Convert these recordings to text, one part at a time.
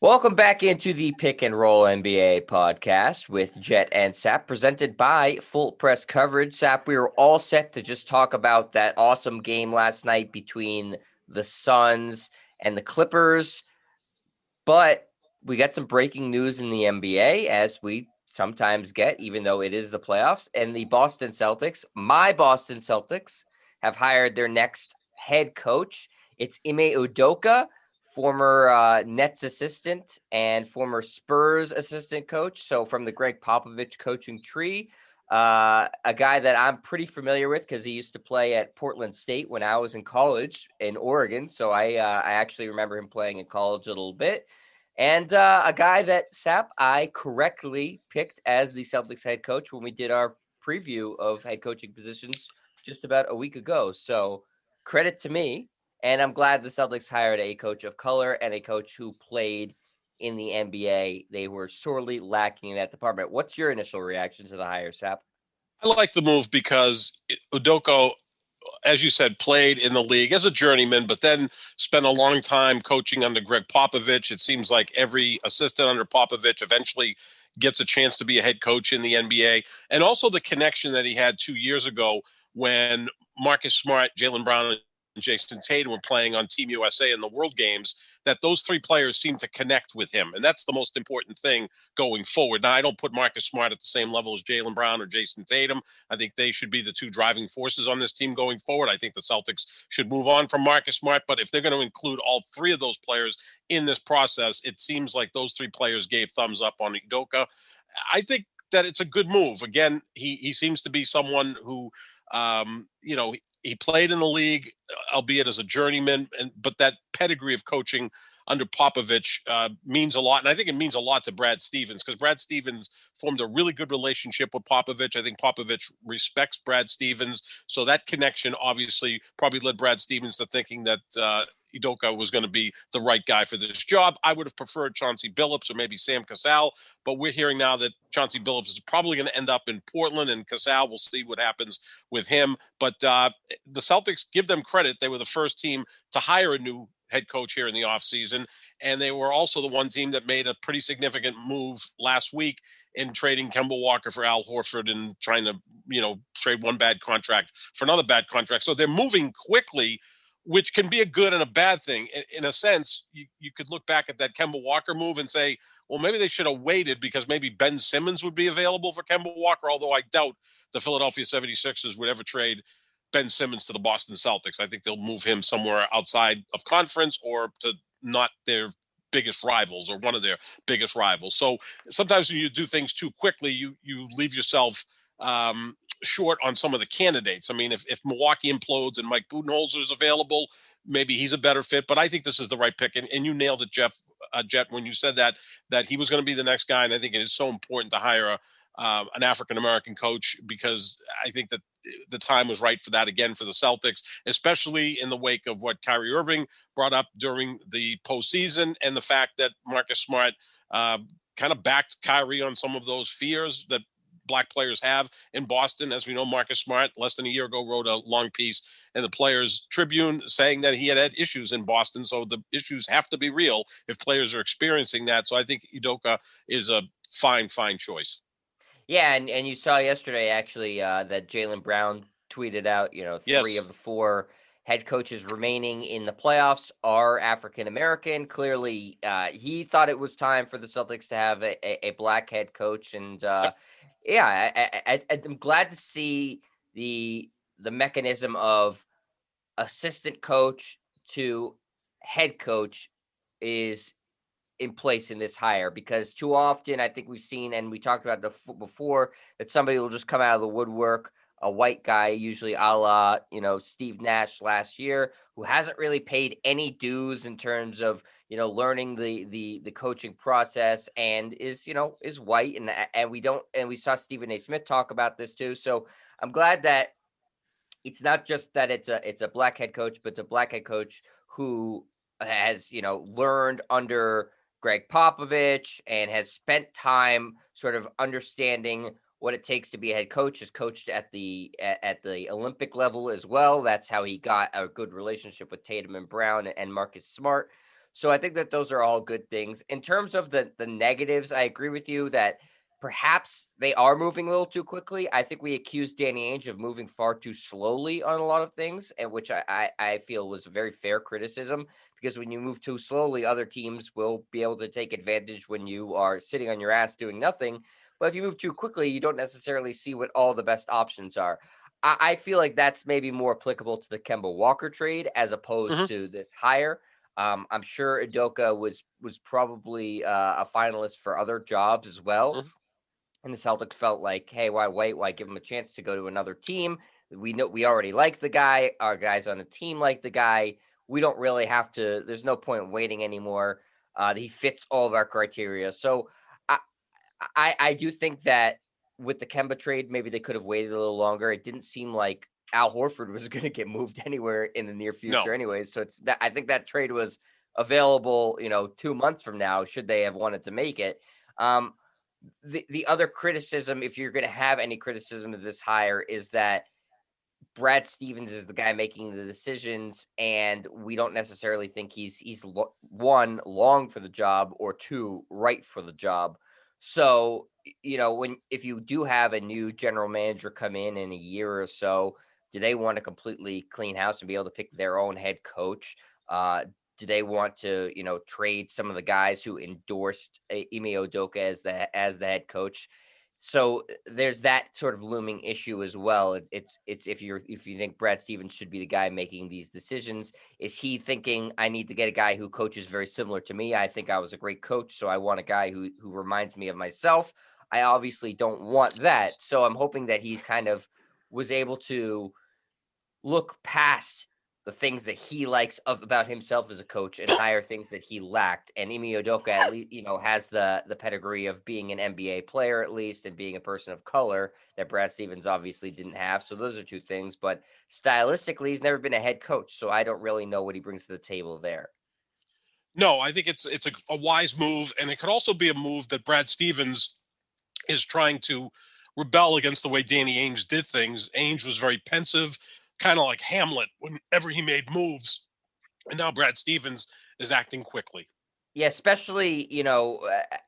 Welcome back into the Pick and Roll NBA podcast with Jet and Sap, presented by Full Press Coverage. Sap, we were all set to just talk about that awesome game last night between the Suns and the Clippers, but we got some breaking news in the NBA, as we sometimes get, even though it is the playoffs. And the Boston Celtics, my Boston Celtics, have hired their next head coach. It's Ime Udoka, former Nets assistant and former Spurs assistant coach. So from the Greg Popovich coaching tree, a guy that I'm pretty familiar with because he used to play at Portland State when I was in college in Oregon. So I actually remember him playing in college a little bit. And a guy that, Sap, I correctly picked as the Celtics head coach when we did our preview of head coaching positions just about a week ago. So credit to me. And I'm glad the Celtics hired a coach of color and a coach who played in the NBA. They were sorely lacking in that department. What's your initial reaction to the hire, Sap? I like the move because Udoka, as you said, played in the league as a journeyman, but then spent a long time coaching under Greg Popovich. It seems like every assistant under Popovich eventually gets a chance to be a head coach in the NBA. And also the connection that he had 2 years ago when Marcus Smart, Jaylen Brown, and Jason Tatum were playing on Team USA in the World Games, that those three players seem to connect with him. And that's the most important thing going forward. Now, I don't put Marcus Smart at the same level as Jaylen Brown or Jason Tatum. I think they should be the two driving forces on this team going forward. I think the Celtics should move on from Marcus Smart. But if they're going to include all three of those players in this process, it seems like those three players gave thumbs up on Udoka. I think that it's a good move. Again, he seems to be someone who, he played in the league, albeit as a journeyman, but that pedigree of coaching under Popovich means a lot. And I think it means a lot to Brad Stevens because Brad Stevens formed a really good relationship with Popovich. I think Popovich respects Brad Stevens. So that connection obviously probably led Brad Stevens to thinking that Udoka was going to be the right guy for this job. I would have preferred Chauncey Billups or maybe Sam Cassell, but we're hearing now that Chauncey Billups is probably going to end up in Portland, and Cassell, we'll see what happens with him. But the Celtics, give them credit. They were the first team to hire a new head coach here in the offseason. And they were also the one team that made a pretty significant move last week in trading Kemba Walker for Al Horford and trying to, trade one bad contract for another bad contract. So they're moving quickly, which can be a good and a bad thing. In a sense, you could look back at that Kemba Walker move and say, well, maybe they should have waited because maybe Ben Simmons would be available for Kemba Walker, although I doubt the Philadelphia 76ers would ever trade Ben Simmons to the Boston Celtics. I think they'll move him somewhere outside of conference or to not their biggest rivals or one of their biggest rivals. So sometimes when you do things too quickly, you leave yourself short on some of the candidates. I mean, if Milwaukee implodes and Mike Budenholzer is available, maybe he's a better fit. But I think this is the right pick. And you nailed it, Jet, when you said that he was going to be the next guy. And I think it is so important to hire an African-American coach because I think that the time was right for that again for the Celtics, especially in the wake of what Kyrie Irving brought up during the postseason and the fact that Marcus Smart kind of backed Kyrie on some of those fears that Black players have in Boston. As we know, Marcus Smart, less than a year ago, wrote a long piece in the Players Tribune saying that he had issues in Boston. So the issues have to be real if players are experiencing that. So I think Udoka is a fine choice. Yeah, and you saw yesterday actually that Jaylen Brown tweeted out, three Yes. of the four head coaches remaining in the playoffs are African American. Clearly, he thought it was time for the Celtics to have a black head coach, and I'm glad to see the mechanism of assistant coach to head coach is in place in this hire, because too often I think we've seen, and we talked about before, that somebody will just come out of the woodwork, a white guy, usually a la, Steve Nash last year, who hasn't really paid any dues in terms of, learning the coaching process, and is white. And we saw Stephen A. Smith talk about this too. So I'm glad that it's not just that it's a black head coach, but it's a black head coach who has, learned under Greg Popovich and has spent time sort of understanding what it takes to be a head coach, has coached at the Olympic level as well. That's how he got a good relationship with Tatum and Brown and Marcus Smart. So I think that those are all good things. In terms of the negatives, I agree with you that perhaps they are moving a little too quickly. I think we accused Danny Ainge of moving far too slowly on a lot of things, and which I feel was a very fair criticism, because when you move too slowly, other teams will be able to take advantage when you are sitting on your ass doing nothing. But if you move too quickly, you don't necessarily see what all the best options are. I feel like that's maybe more applicable to the Kemba Walker trade as opposed Hmm. to this hire. I'm sure Udoka was probably a finalist for other jobs as well, Hmm. and the Celtics felt like, hey, why wait? Why give him a chance to go to another team? We know we already like the guy. Our guys on the team like the guy. We don't really have to. There's no point in waiting anymore. He fits all of our criteria. So I, I do think that with the Kemba trade, maybe they could have waited a little longer. It didn't seem like Al Horford was going to get moved anywhere in the near No. future, anyways. So it's that I think that trade was available, 2 months from now, should they have wanted to make it. Um, the other criticism, if you're going to have any criticism of this hire, is that Brad Stevens is the guy making the decisions, and we don't necessarily think one, long for the job, or two, right for the job. So when if you do have a new general manager come in a year or so, do they want to completely clean house and be able to pick their own head coach? Do they want to trade some of the guys who endorsed Ime Udoka as the head coach? So there's that sort of looming issue as well. It's if you think Brad Stevens should be the guy making these decisions, is he thinking I need to get a guy who coaches very similar to me? I think I was a great coach, so I want a guy who reminds me of myself. I obviously don't want that, so I'm hoping that he's kind of was able to look past the things that he likes about himself as a coach and hire things that he lacked. And Ime Udoka at least, has the pedigree of being an NBA player at least, and being a person of color that Brad Stevens obviously didn't have. So those are two things. But stylistically, he's never been a head coach, so I don't really know what he brings to the table there. No, I think it's a wise move, and it could also be a move that Brad Stevens is trying to rebel against the way Danny Ainge did things. Ainge was very pensive, kind of like Hamlet whenever he made moves, and now Brad Stevens is acting quickly. Yeah, especially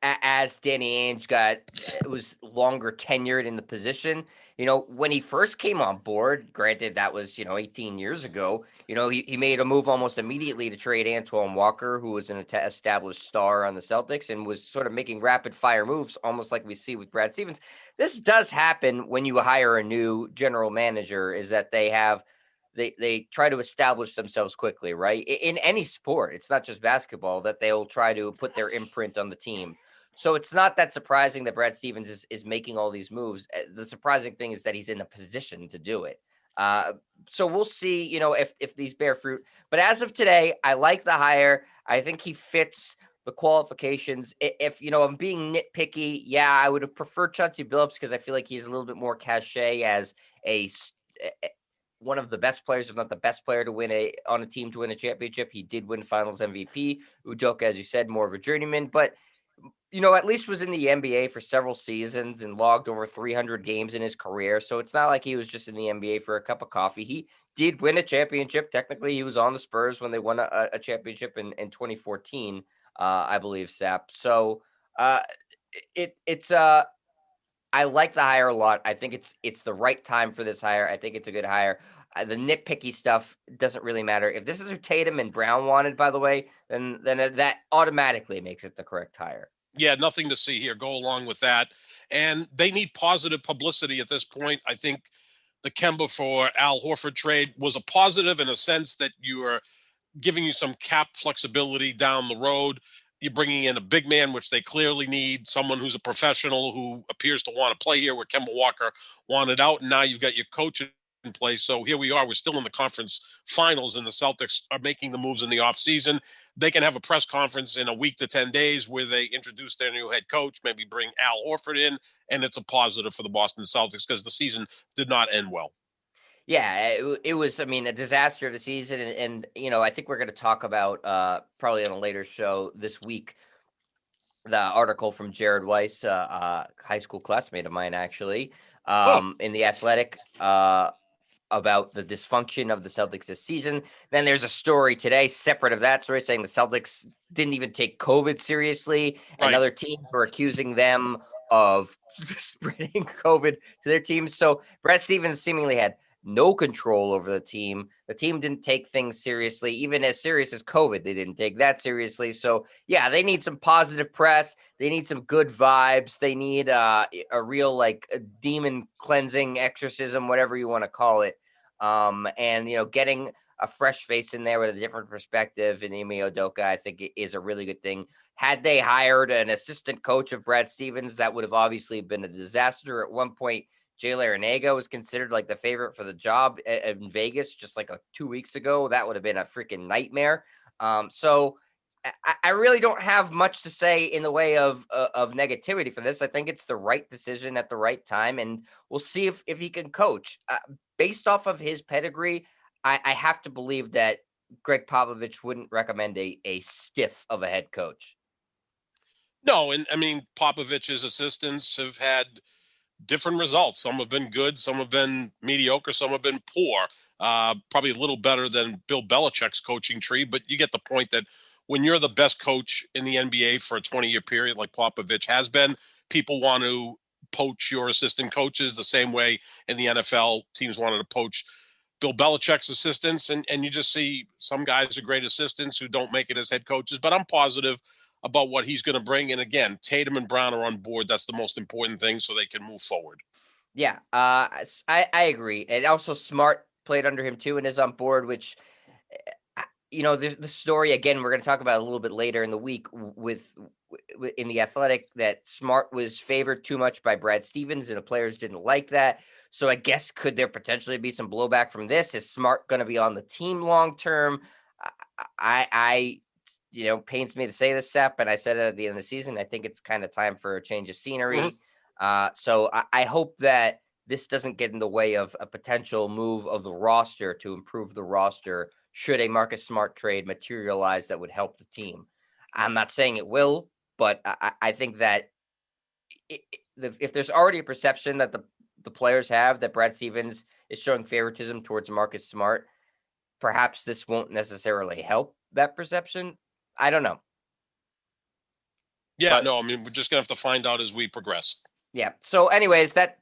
as Danny Ainge was longer tenured in the position. When he first came on board, granted that was 18 years ago. He made a move almost immediately to trade Antoine Walker, who was an established star on the Celtics, and was sort of making rapid fire moves, almost like we see with Brad Stevens. This does happen when you hire a new general manager, is that they try to establish themselves quickly, right? In any sport, it's not just basketball, that they'll try to put their imprint on the team. So it's not that surprising that Brad Stevens is making all these moves. The surprising thing is that he's in a position to do it. Uh, so we'll see, if these bear fruit. But as of today, I like the hire. I think he fits the qualifications. If I'm being nitpicky, yeah, I would have preferred Chauncey Billups, because I feel like he's a little bit more cachet as a one of the best players, if not the best player, to win on a team to win a championship. He did win Finals MVP. Udoka, as you said, more of a journeyman, but at least was in the NBA for several seasons and logged over 300 games in his career. So it's not like he was just in the NBA for a cup of coffee. He did win a championship. Technically, he was on the Spurs when they won a championship in 2014, I believe, Sap. So uh, it's I like the hire a lot. I think it's the right time for this hire. I think it's a good hire. The nitpicky stuff doesn't really matter. If this is who Tatum and Brown wanted, by the way, then that automatically makes it the correct hire. Yeah, nothing to see here. Go along with that. And they need positive publicity at this point. I think the Kemba for Al Horford trade was a positive in a sense that you are giving you some cap flexibility down the road. You're bringing in a big man, which they clearly need, someone who's a professional who appears to want to play here, where Kemba Walker wanted out. And now you've got your coach in place. So here we are. We're still in the conference finals, and the Celtics are making the moves in the offseason. They can have a press conference in a week to 10 days where they introduce their new head coach, maybe bring Al Horford in, and it's a positive for the Boston Celtics because the season did not end well. Yeah, it was, I mean, a disaster of the season. And I think we're going to talk about probably on a later show this week the article from Jared Weiss, high school classmate of mine, actually, Oh, in the Athletic. about the dysfunction of the Celtics this season. Then there's a story today, separate of that story, saying the Celtics didn't even take COVID seriously, and Right. other teams were accusing them of spreading COVID to their teams. So Brad Stevens seemingly had no control over the team. The team didn't take things seriously, even as serious as COVID. They didn't take that seriously. So, yeah, they need some positive press. They need some good vibes. They need a real, like, a demon cleansing exorcism, whatever you want to call it. And, getting a fresh face in there with a different perspective in Ime Udoka, I think it is a really good thing. Had they hired an assistant coach of Brad Stevens, that would have obviously been a disaster. At one point, Jay Larranaga was considered like the favorite for the job in Vegas just like 2 weeks ago. That would have been a freaking nightmare. So I really don't have much to say in the way of negativity for this. I think it's the right decision at the right time, and we'll see if he can coach. Based off of his pedigree, I have to believe that Greg Popovich wouldn't recommend a stiff of a head coach. No, and I mean, Popovich's assistants have had different results. Some have been good, some have been mediocre, some have been poor. Probably a little better than Bill Belichick's coaching tree, but you get the point that when you're the best coach in the NBA for a 20-year period like Popovich has been, people want to poach your assistant coaches the same way in the NFL teams wanted to poach Bill Belichick's assistants. And you just see some guys are great assistants who don't make it as head coaches, but I'm positive about what he's going to bring. And again, Tatum and Brown are on board. That's the most important thing so they can move forward. Yeah, I agree. And also Smart played under him too and is on board, which, there's the story, again, we're going to talk about a little bit later in the week with in the Athletic, that Smart was favored too much by Brad Stevens and the players didn't like that. So I guess could there potentially be some blowback from this? Is Smart going to be on the team long term? I pains me to say this, Sep, and I said it at the end of the season. I think it's kind of time for a change of scenery. So I hope that this doesn't get in the way of a potential move of the roster to improve the roster should a Marcus Smart trade materialize that would help the team. I'm not saying it will, but I think that if there's already a perception that the players have that Brad Stevens is showing favoritism towards Marcus Smart, perhaps this won't necessarily help that perception. I don't know. Yeah, no, I mean, we're just going to have to find out as we progress. Yeah. So anyways, that,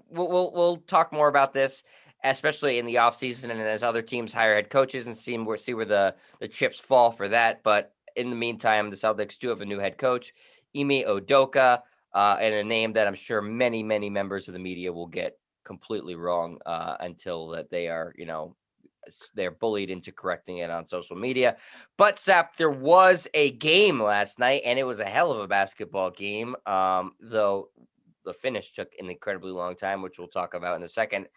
we'll talk more about this, especially in the offseason and as other teams hire head coaches and see where the chips fall for that. But in the meantime, the Celtics do have a new head coach, Ime Udoka, and a name that I'm sure many, many members of the media will get completely wrong until that they are, they're bullied into correcting it on social media. But Sap, there was a game last night, and it was a hell of a basketball game, though the finish took an incredibly long time, which we'll talk about in a second.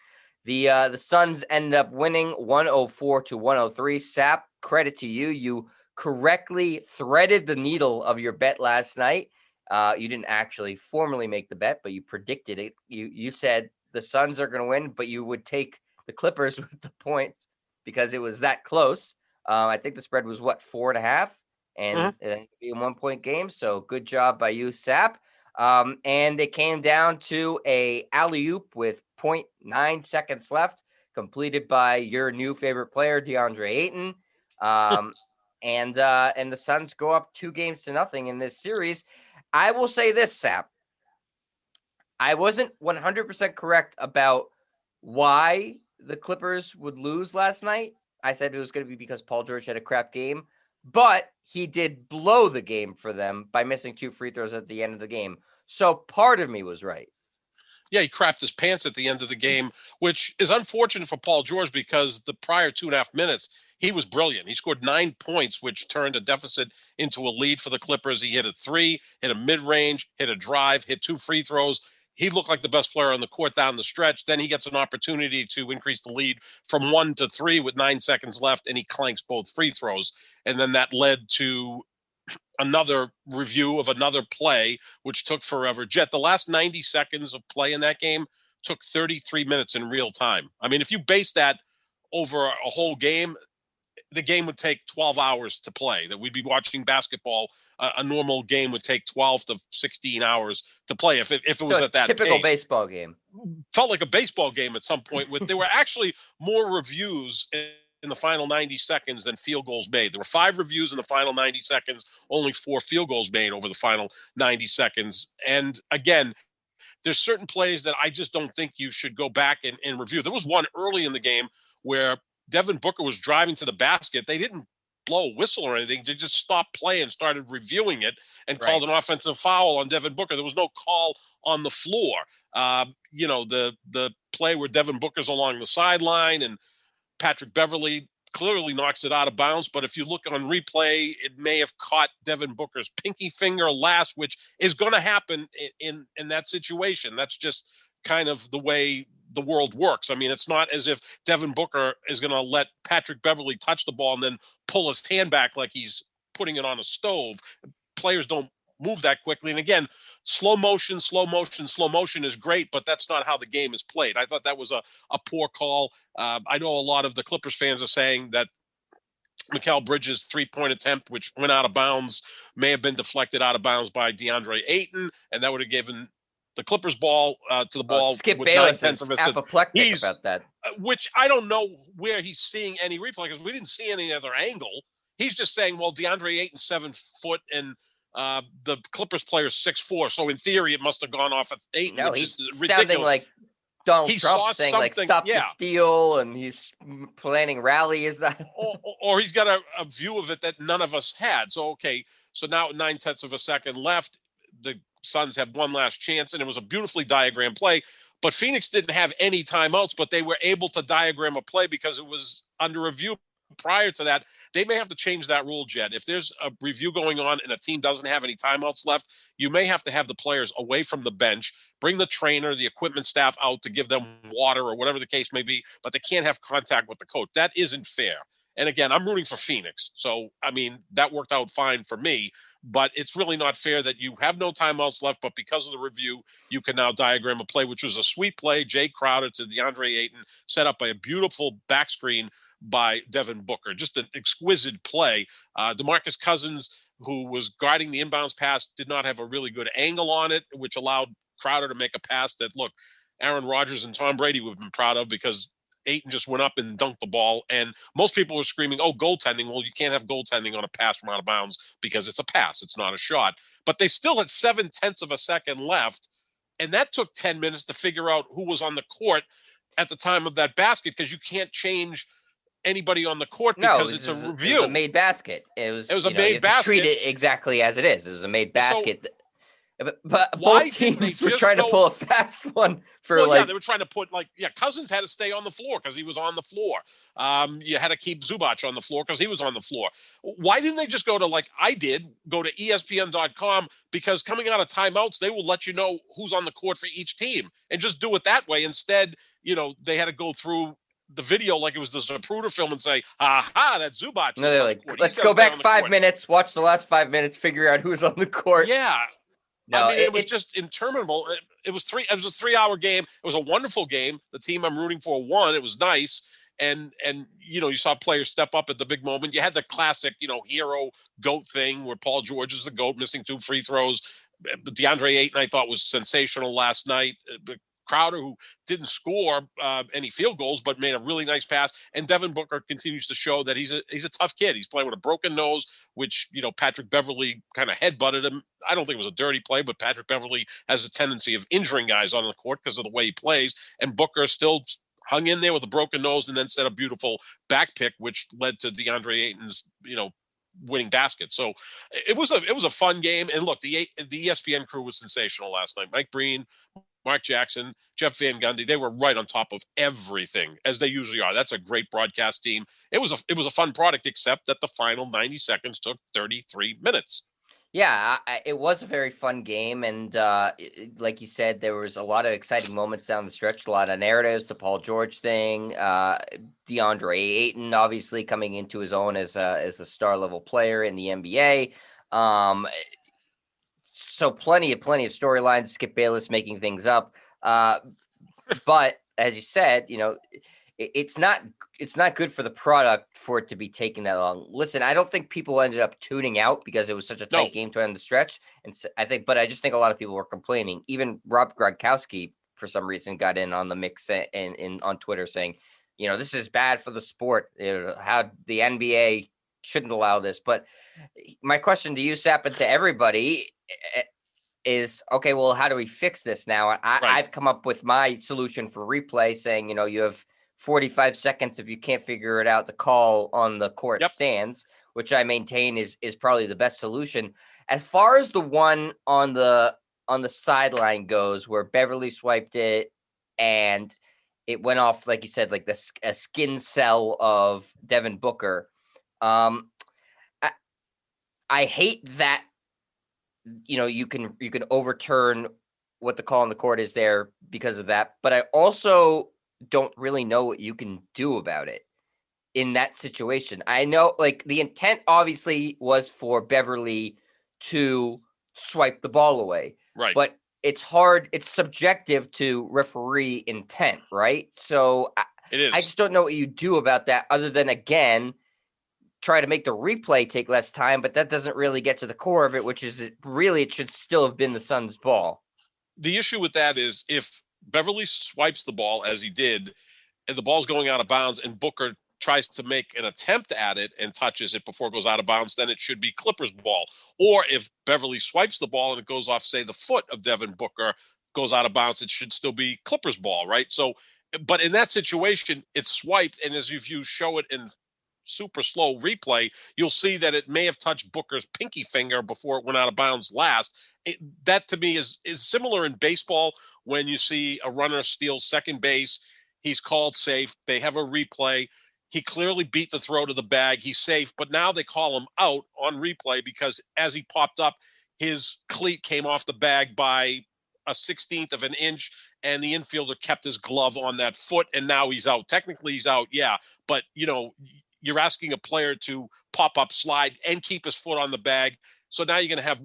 The Suns ended up winning 104-103. Sap, credit to you. You correctly threaded the needle of your bet last night. You didn't actually formally make the bet, but you predicted it. You said the Suns are going to win, but you would take the Clippers with the points because it was that close. I think the spread was 4.5, and it ended up being a 1-point game. So good job by you, Sap. And it came down to a alley-oop with 0.9 seconds left, completed by your new favorite player, DeAndre Ayton. And the Suns go up 2-0 in this series. I will say this, Sap. I wasn't 100% correct about why the Clippers would lose last night. I said it was going to be because Paul George had a crap game, but he did blow the game for them by missing 2 free throws at the end of the game. So part of me was right. Yeah, he crapped his pants at the end of the game, which is unfortunate for Paul George because the prior 2.5 minutes, he was brilliant. He scored 9 points, which turned a deficit into a lead for the Clippers. He hit a 3, hit a mid-range, hit a drive, hit 2 free throws. He looked like the best player on the court down the stretch. Then he gets an opportunity to increase the lead from 1 to 3 with 9 seconds left, and he clanks both free throws. And then that led to another review of another play, which took forever. Jet, the last 90 seconds of play in that game took 33 minutes in real time. I mean, if you base that over a whole game, the game would take 12 hours to play, that we'd be watching basketball. A normal game would take 12 to 16 hours to play if it was at that typical pace. baseball game. Felt like a baseball game at some point. There were actually more reviews in the final 90 seconds than field goals made. There were 5 reviews in the final 90 seconds, only 4 field goals made over the final 90 seconds. And again, there's certain plays that I just don't think you should go back and review. There was one early in the game where Devin Booker was driving to the basket. They didn't blow a whistle or anything. They just stopped play and started reviewing it and called an offensive foul on Devin Booker. There was no call on the floor. The play where Devin Booker's along the sideline and Patrick Beverly clearly knocks it out of bounds. But if you look on replay, it may have caught Devin Booker's pinky finger last, which is going to happen in that situation. That's just kind of the way the world works. I mean, it's not as if Devin Booker is going to let Patrick Beverly touch the ball and then pull his hand back like he's putting it on a stove. Players don't move that quickly. And again, slow motion is great, but that's not how the game is played. I thought that was a poor call. I know a lot of the Clippers fans are saying that Mikal Bridges' 3-point attempt, which went out of bounds, may have been deflected out of bounds by DeAndre Ayton, and that would have given the Clippers ball to the ball. Skip with Bayless 9/10 is of a second. apoplectic about that. Which I don't know where he's seeing any replay, because we didn't see any other angle. He's just saying, well, DeAndre Ayton's 7 foot and the Clippers player is 6'4", so in theory it must have gone off at Ayton. No, which he's is ridiculous. sounding like Donald He Trump saw saying like stop the steal, and he's planning rally. Is that? or he's got a view of it that none of us had. So okay, so now 9/10 of a second left. The Suns have one last chance, and it was a beautifully diagrammed play. But Phoenix didn't have any timeouts, but they were able to diagram a play because it was under review. Prior to that, they may have to change that rule, Jed. If there's a review going on and a team doesn't have any timeouts left, you may have to have the players away from the bench, bring the trainer, the equipment staff out to give them water or whatever the case may be, but they can't have contact with the coach. That isn't fair. And again, I'm rooting for Phoenix. So, I mean, that worked out fine for me, but it's really not fair that you have no timeouts left, but because of the review, you can now diagram a play, which was a sweet play. Jay Crowder to DeAndre Ayton, set up by a beautiful back screen by Devin Booker. Just an exquisite play. DeMarcus Cousins, who was guarding the inbounds pass, did not have a really good angle on it, which allowed Crowder to make a pass that, look, Aaron Rodgers and Tom Brady would have been proud of, because Ayton just went up and dunked the ball. And most people were screaming, oh, goaltending. Well, you can't have goaltending on a pass from out of bounds because it's a pass. It's not a shot. But they still had 0.7 of a second left. And that took 10 minutes to figure out who was on the court at the time of that basket, because you can't change anybody on the court because it's a review. It was a made basket. It was a made basket. Treat it exactly as it is. It was a made basket. But why both teams were trying to pull a fast one for they were trying to put Cousins had to stay on the floor because he was on the floor. You had to keep Zubac on the floor because he was on the floor. Why didn't they just go to, like I did, go to ESPN.com, because coming out of timeouts, they will let you know who's on the court for each team, and just do it that way. Instead, they had to go through the video like it was the Zapruder film and say, aha, that's Zubac. No, they're like, let's go back 5 minutes, watch the last 5 minutes, figure out who's on the court. Yeah. No, I mean, it was just interminable. It was a 3-hour game. It was a wonderful game. The team I'm rooting for won. It was nice. And you saw players step up at the big moment. You had the classic, hero GOAT thing where Paul George is the GOAT, missing 2 free throws. DeAndre Ayton, I thought, was sensational last night. Crowder, who didn't score any field goals, but made a really nice pass. And Devin Booker continues to show that he's a tough kid. He's playing with a broken nose, which, Patrick Beverly kind of headbutted him. I don't think it was a dirty play, but Patrick Beverly has a tendency of injuring guys on the court because of the way he plays. And Booker still hung in there with a broken nose and then set a beautiful back pick, which led to DeAndre Ayton's, winning basket. So it was a fun game. And look, the ESPN crew was sensational last night. Mike Breen, Mark Jackson, Jeff Van Gundy, they were right on top of everything, as they usually are. That's a great broadcast team. It was a fun product, except that the final 90 seconds took 33 minutes. Yeah, it was a very fun game. And like you said, there was a lot of exciting moments down the stretch, a lot of narratives, the Paul George thing, DeAndre Ayton obviously coming into his own as a star-level player in the NBA. So plenty of storylines. Skip Bayless making things up. But as you said, it's not good for the product for it to be taking that long. Listen, I don't think people ended up tuning out because it was such a No. tight game to end the stretch. And but I just think a lot of people were complaining. Even Rob Gronkowski, for some reason, got in on the mix and on Twitter saying, this is bad for the sport. How the NBA shouldn't allow this. But my question to you, Sap, and to everybody is, okay, well, how do we fix this now? I've come up with my solution for replay saying, you have 45 seconds. If you can't figure it out, the call on the court stands, which I maintain is probably the best solution. As far as the one on the sideline goes, where Beverly swiped it and it went off, like you said, like a skin cell of Devin Booker. I hate that. You can overturn what the call on the court is there because of that. But I also don't really know what you can do about it in that situation. I know, like, the intent obviously was for Beverly to swipe the ball away. Right. But it's hard. It's subjective to referee intent, right? So it is. I just don't know what you do about that other than, again, try to make the replay take less time, but that doesn't really get to the core of it, which is it should still have been the Suns' ball. The issue with that is if Beverly swipes the ball as he did, and the ball's going out of bounds, and Booker tries to make an attempt at it and touches it before it goes out of bounds, then it should be Clippers' ball. Or if Beverly swipes the ball and it goes off, say, the foot of Devin Booker, goes out of bounds, it should still be Clippers' ball, right? So, but in that situation, it's swiped, and as if you show it in super slow replay, you'll see that it may have touched Booker's pinky finger before it went out of bounds last. That to me is similar in baseball when you see a runner steal second base, he's called safe, they have a replay, he clearly beat the throw to the bag, he's safe, but now they call him out on replay because as he popped up, his cleat came off the bag by a 16th of an inch, and the infielder kept his glove on that foot, and now he's out. Technically he's out, yeah, but you're asking a player to pop up, slide, and keep his foot on the bag. So now you're going to have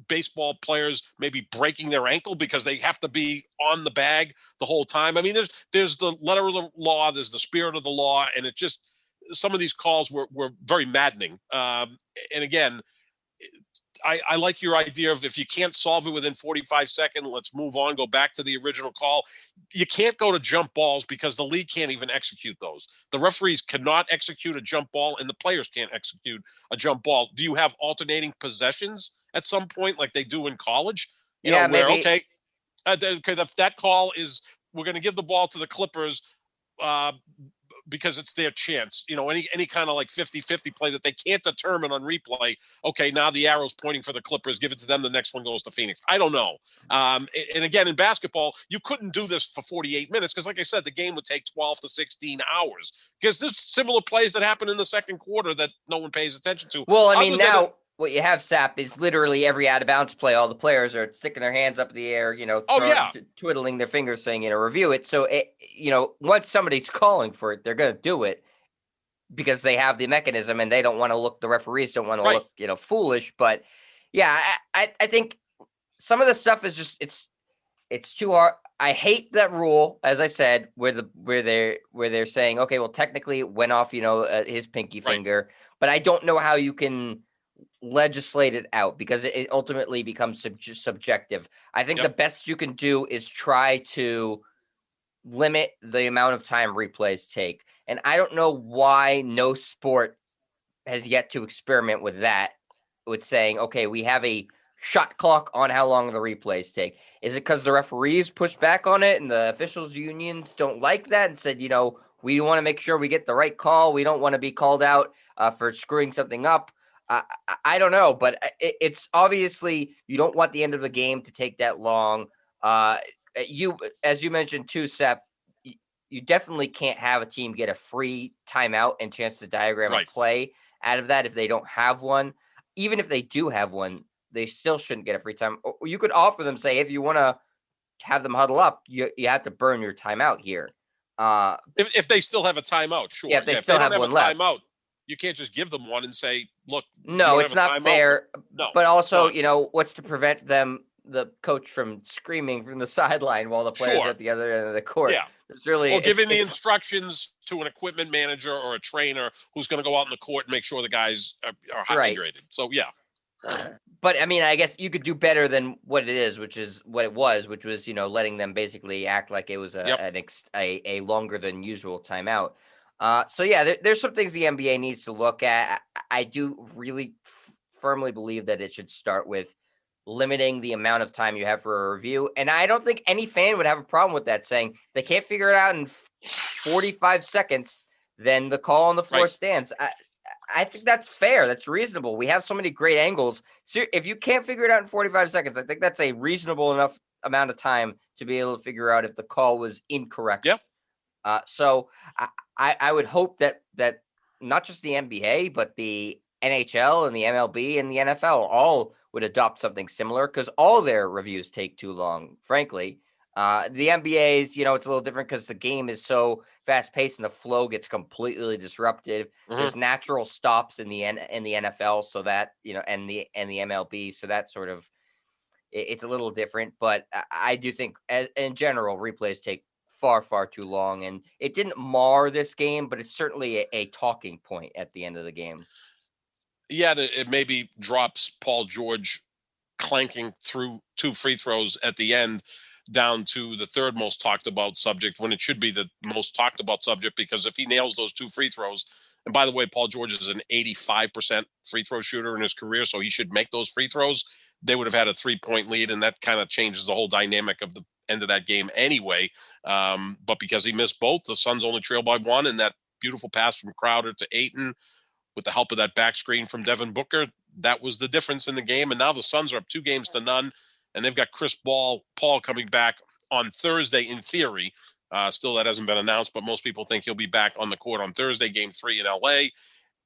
baseball players maybe breaking their ankle because they have to be on the bag the whole time. I mean, there's the letter of the law, there's the spirit of the law, and it just, some of these calls were very maddening. And again, I like your idea of if you can't solve it within 45 seconds, let's move on, go back to the original call. You can't go to jump balls because the league can't even execute those. The referees cannot execute a jump ball, and the players can't execute a jump ball. Do you have alternating possessions at some point like they do in college? Maybe. Okay, that call is we're going to give the ball to the Clippers because it's their chance, any kind of like 50-50 play that they can't determine on replay. Okay, now the arrow's pointing for the Clippers, give it to them, the next one goes to Phoenix. I don't know. And again, in basketball, you couldn't do this for 48 minutes because, like I said, the game would take 12 to 16 hours because there's similar plays that happen in the second quarter that no one pays attention to. Well, I mean, now what you have, Sap, is literally every out-of-bounds play, all the players are sticking their hands up in the air, twiddling their fingers saying, review it. So, once somebody's calling for it, they're going to do it because they have the mechanism and they don't want to look, the referees don't want to look, foolish. But, yeah, I think some of the stuff is just, it's too hard. I hate that rule, as I said, where they're saying, okay, well, technically it went off, his pinky finger, but I don't know how you can legislate it out because it ultimately becomes subjective. I think the best you can do is try to limit the amount of time replays take. And I don't know why no sport has yet to experiment with that, with saying, okay, we have a shot clock on how long the replays take. Is it because the referees push back on it and the officials unions don't like that and said, we want to make sure we get the right call. We don't want to be called out for screwing something up. I don't know, but it's obviously you don't want the end of the game to take that long. As you mentioned too, Sep, you definitely can't have a team get a free timeout and chance to diagram a play out of that if they don't have one. Even if they do have one, they still shouldn't get a free time. You could offer them, say, if you want to have them huddle up, you have to burn your timeout here. If they still have a timeout, sure. Yeah, if they still have one left. Timeout, you can't just give them one and say, look. No, it's not fair. No, but also, what's to prevent them the coach from screaming from the sideline while the players are Sure. at the other end of the court. Yeah. It's really Or giving the it's instructions to an equipment manager or a trainer who's going to go out in the court and make sure the guys are right. hydrated. So, yeah. But I mean, I guess you could do better than what it is, which is what it was, which was, letting them basically act like it was Yep. a longer than usual timeout. So yeah, there's some things the NBA needs to look at. I do really firmly believe that it should start with limiting the amount of time you have for a review. And I don't think any fan would have a problem with that, saying they can't figure it out in 45 seconds, then the call on the floor Right. stands. I think that's fair. That's reasonable. We have so many great angles. So if you can't figure it out in 45 seconds, I think that's a reasonable enough amount of time to be able to figure out if the call was incorrect. Yep. So I would hope that not just the NBA, but the NHL and the MLB and the NFL all would adopt something similar, because all their reviews take too long, frankly. The NBA's, it's a little different because the game is so fast paced and the flow gets completely disrupted. Mm-hmm. There's natural stops in the NFL, so that, and the MLB, so that sort of, it's a little different. But I do think, in general, replays take far, far too long, and it didn't mar this game, but it's certainly a talking point at the end of the game. Yeah, it maybe drops Paul George clanking through 2 free throws at the end down to the third most talked about subject, when it should be the most talked about subject, because if he nails those 2 free throws, and by the way, Paul George is an 85% free throw shooter in his career, so he should make those free throws, they would have had a 3-point lead, and that kind of changes the whole dynamic of the end of that game anyway. But because he missed both, the Suns only trail by 1, and that beautiful pass from Crowder to Ayton with the help of that back screen from Devin Booker, that was the difference in the game. And now the Suns are up 2-0, and they've got Chris Paul coming back on Thursday in theory. Still, that hasn't been announced, but most people think he'll be back on the court on Thursday, game 3 in LA.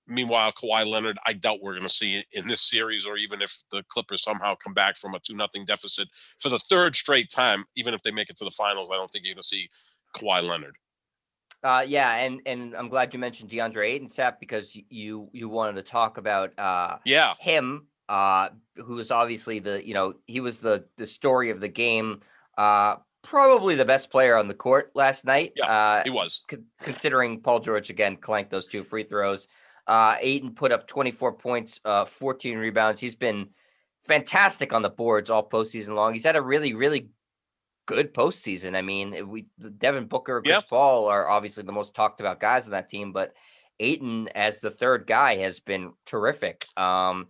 Meanwhile, Kawhi Leonard, I doubt we're going to see in this series, or even if the Clippers somehow come back from a 2-0 deficit for the third straight time, even if they make it to the finals, I don't think you're going to see Kawhi Leonard. Yeah, and I'm glad you mentioned DeAndre Ayton, Sap, because you wanted to talk about him, who was obviously he was the story of the game, probably the best player on the court last night. Yeah, he was. Considering Paul George again clanked those 2 free throws. Ayton put up 24 points, 14 rebounds. He's been fantastic on the boards all postseason long. He's had a really, really good postseason. I mean, Devin Booker, Chris Paul are obviously the most talked about guys on that team, but Ayton as the third guy has been terrific. You,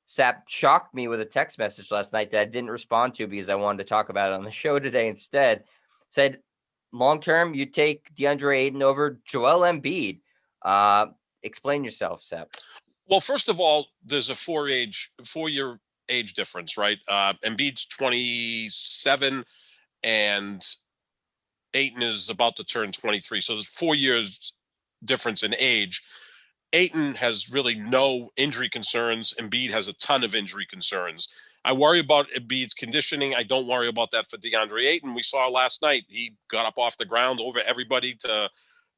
Sap, shocked me with a text message last night that I didn't respond to because I wanted to talk about it on the show today instead. Said, long term, you take DeAndre Ayton over Joel Embiid. Explain yourself, Sap. Well, first of all, there's a 4-year age difference, right? Embiid's 27 and Ayton is about to turn 23. So there's 4 years difference in age. Ayton has really no injury concerns. Embiid has a ton of injury concerns. I worry about Embiid's conditioning. I don't worry about that for DeAndre Ayton. We saw last night, he got up off the ground over everybody to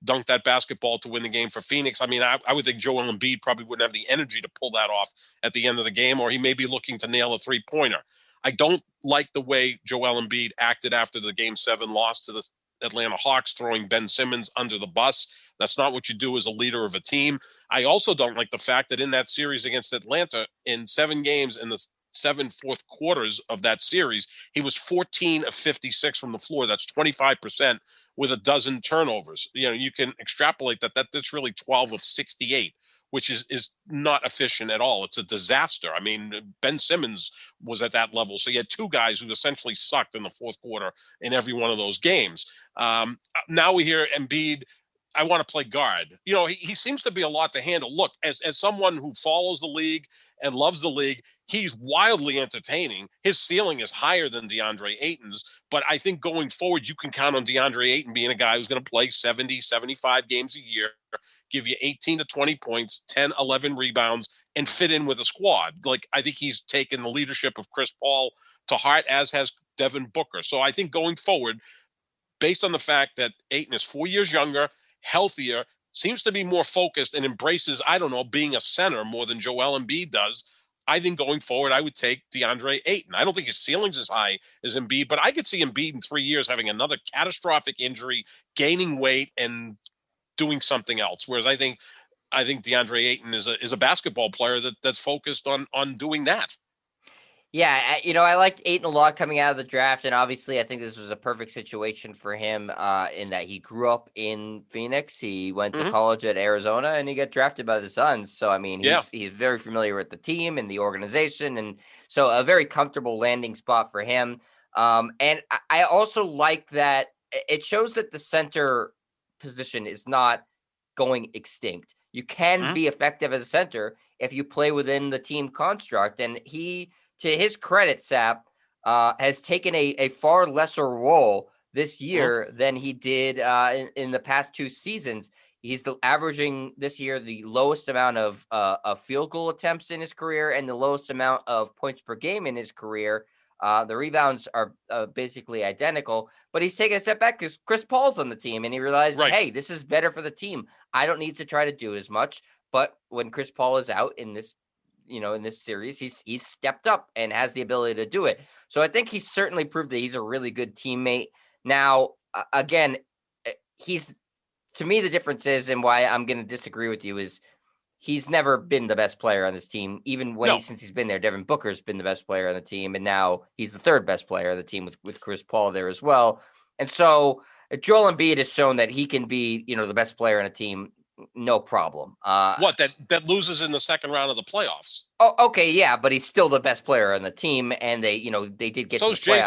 dunk that basketball to win the game for Phoenix. I mean, I would think Joel Embiid probably wouldn't have the energy to pull that off at the end of the game, or he may be looking to nail a 3-pointer. I don't like the way Joel Embiid acted after the Game 7 loss to the Atlanta Hawks, throwing Ben Simmons under the bus. That's not what you do as a leader of a team. I also don't like the fact that in that series against Atlanta, in 7 games in the 7 fourth quarters of that series, he was 14 of 56 from the floor. That's 25%. With a dozen turnovers. You can extrapolate that's really 12 of 68, which is not efficient at all. It's a disaster. I mean, Ben Simmons was at that level. So you had 2 guys who essentially sucked in the fourth quarter in every one of those games. Now we hear Embiid, I want to play guard. He seems to be a lot to handle. Look, as someone who follows the league and loves the league, he's wildly entertaining. His ceiling is higher than DeAndre Ayton's, but I think going forward, you can count on DeAndre Ayton being a guy who's going to play 70, 75 games a year, give you 18 to 20 points, 10, 11 rebounds, and fit in with a squad. Like, I think he's taken the leadership of Chris Paul to heart, as has Devin Booker. So I think going forward, based on the fact that Ayton is 4 years younger, healthier, seems to be more focused and embraces, being a center more than Joel Embiid does, I think going forward, I would take DeAndre Ayton. I don't think his ceiling's as high as Embiid, but I could see Embiid in 3 years having another catastrophic injury, gaining weight, and doing something else. Whereas I think DeAndre Ayton is a basketball player that's focused on doing that. Yeah, I liked Ayton a lot coming out of the draft, and obviously, I think this was a perfect situation for him in that he grew up in Phoenix. He went to Mm-hmm. college at Arizona, and he got drafted by the Suns. So, I mean, Yeah. he's very familiar with the team and the organization, and so a very comfortable landing spot for him. And I also like that it shows that the center position is not going extinct. You can Mm-hmm. be effective as a center if you play within the team construct, and he, to his credit, Sap, has taken a far lesser role this Mm-hmm. year than he did in the past 2 seasons. He's averaging this year the lowest amount of field goal attempts in his career and the lowest amount of points per game in his career. The rebounds are basically identical, but he's taking a step back because Chris Paul's on the team, and he realized, Right. hey, this is better for the team. I don't need to try to do as much. But when Chris Paul is out in this series, he's stepped up and has the ability to do it. So I think he's certainly proved that he's a really good teammate. Now, again, he's, to me, the difference is, and why I'm going to disagree with you, is he's never been the best player on this team. Even No. since he's been there, Devin Booker's been the best player on the team, and now he's the third best player on the team with Chris Paul there as well. And so Joel Embiid has shown that he can be, the best player on a team, no problem. What, that loses in the second round of the playoffs? Oh, okay, yeah, but he's still the best player on the team, and they did get So's to the playoffs.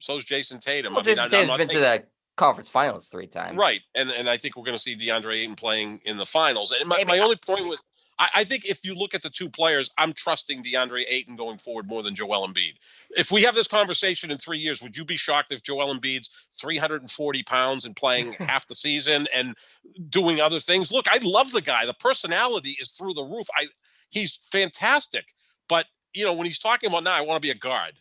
So's Jason Tatum. Well, Jason Tatum's been to the conference finals 3 times. Right, and I think we're going to see DeAndre Ayton playing in the finals. And my only point with, I think if you look at the two players, I'm trusting DeAndre Ayton going forward more than Joel Embiid. If we have this conversation in 3 years, would you be shocked if Joel Embiid's 340 pounds and playing half the season and doing other things? Look, I love the guy. The personality is through the roof. He's fantastic. But, when he's talking about, now I want to be a guard.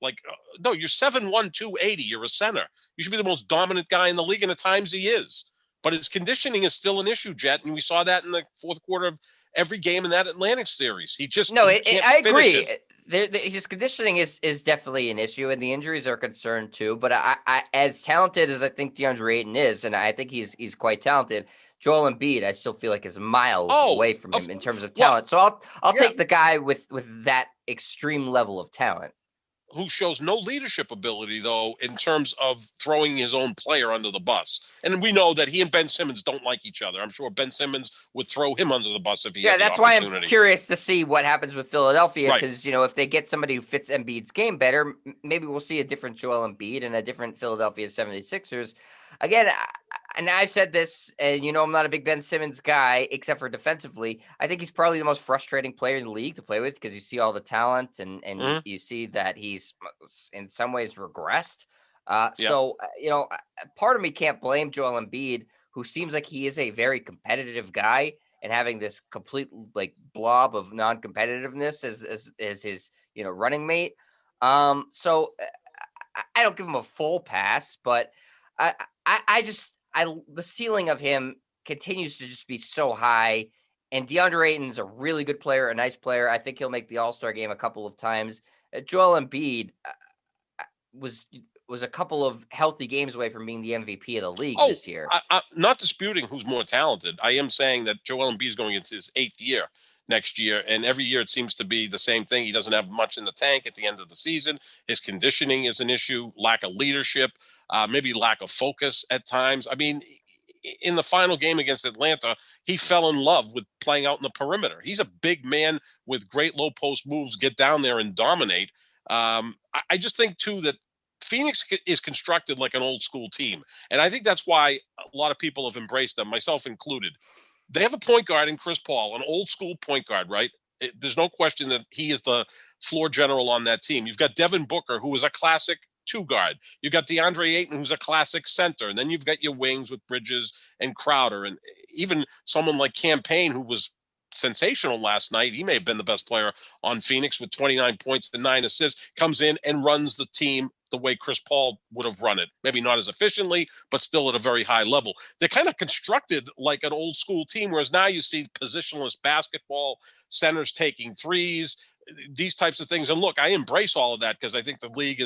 Like, no, you're 7'1", 280. You're a center. You should be the most dominant guy in the league, and at times he is. But his conditioning is still an issue, Jet, and we saw that in the fourth quarter of every game in that Atlantic series. He just I agree. His conditioning is definitely an issue, and the injuries are a concern too. But I as talented as I think DeAndre Ayton is, and I think he's quite talented, Joel Embiid, I still feel like is miles away from him in terms of talent. So I'll take the guy with that extreme level of talent, who shows no leadership ability, though, in terms of throwing his own player under the bus. And we know that he and Ben Simmons don't like each other. I'm sure Ben Simmons would throw him under the bus if he had the opportunity. Yeah, that's why I'm curious to see what happens with Philadelphia, because, if they get somebody who fits Embiid's game better, maybe we'll see a different Joel Embiid and a different Philadelphia 76ers. Again, and I've said this, and I'm not a big Ben Simmons guy, except for defensively. I think he's probably the most frustrating player in the league to play with, because you see all the talent and you see that he's in some ways regressed. So, part of me can't blame Joel Embiid, who seems like he is a very competitive guy, and having this complete blob of non-competitiveness as his, running mate. So I don't give him a full pass, but the ceiling of him continues to just be so high, and DeAndre Ayton's a really good player, a nice player. I think he'll make the All-Star game a couple of times. Joel Embiid was a couple of healthy games away from being the MVP of the league this year. I'm not disputing who's more talented. I am saying that Joel Embiid is going into his 8th year next year, and every year it seems to be the same thing. He doesn't have much in the tank at the end of the season. His conditioning is an issue, lack of leadership, maybe lack of focus at times. I mean, in the final game against Atlanta, he fell in love with playing out in the perimeter. He's a big man with great low post moves, get down there and dominate. I just think, too, that Phoenix is constructed like an old school team. And I think that's why a lot of people have embraced them, myself included. They have a point guard in Chris Paul, an old school point guard, right? There's no question that he is the floor general on that team. You've got Devin Booker, who is a classic 2 guard. You've got DeAndre Ayton, who's a classic center. And then you've got your wings with Bridges and Crowder. And even someone like Campaign, who was sensational last night. He may have been the best player on Phoenix with 29 points and 9 assists, comes in and runs the team the way Chris Paul would have run it. Maybe not as efficiently, but still at a very high level. They're kind of constructed like an old school team, whereas now you see positionless basketball, centers taking threes, these types of things. And look, I embrace all of that because I think the league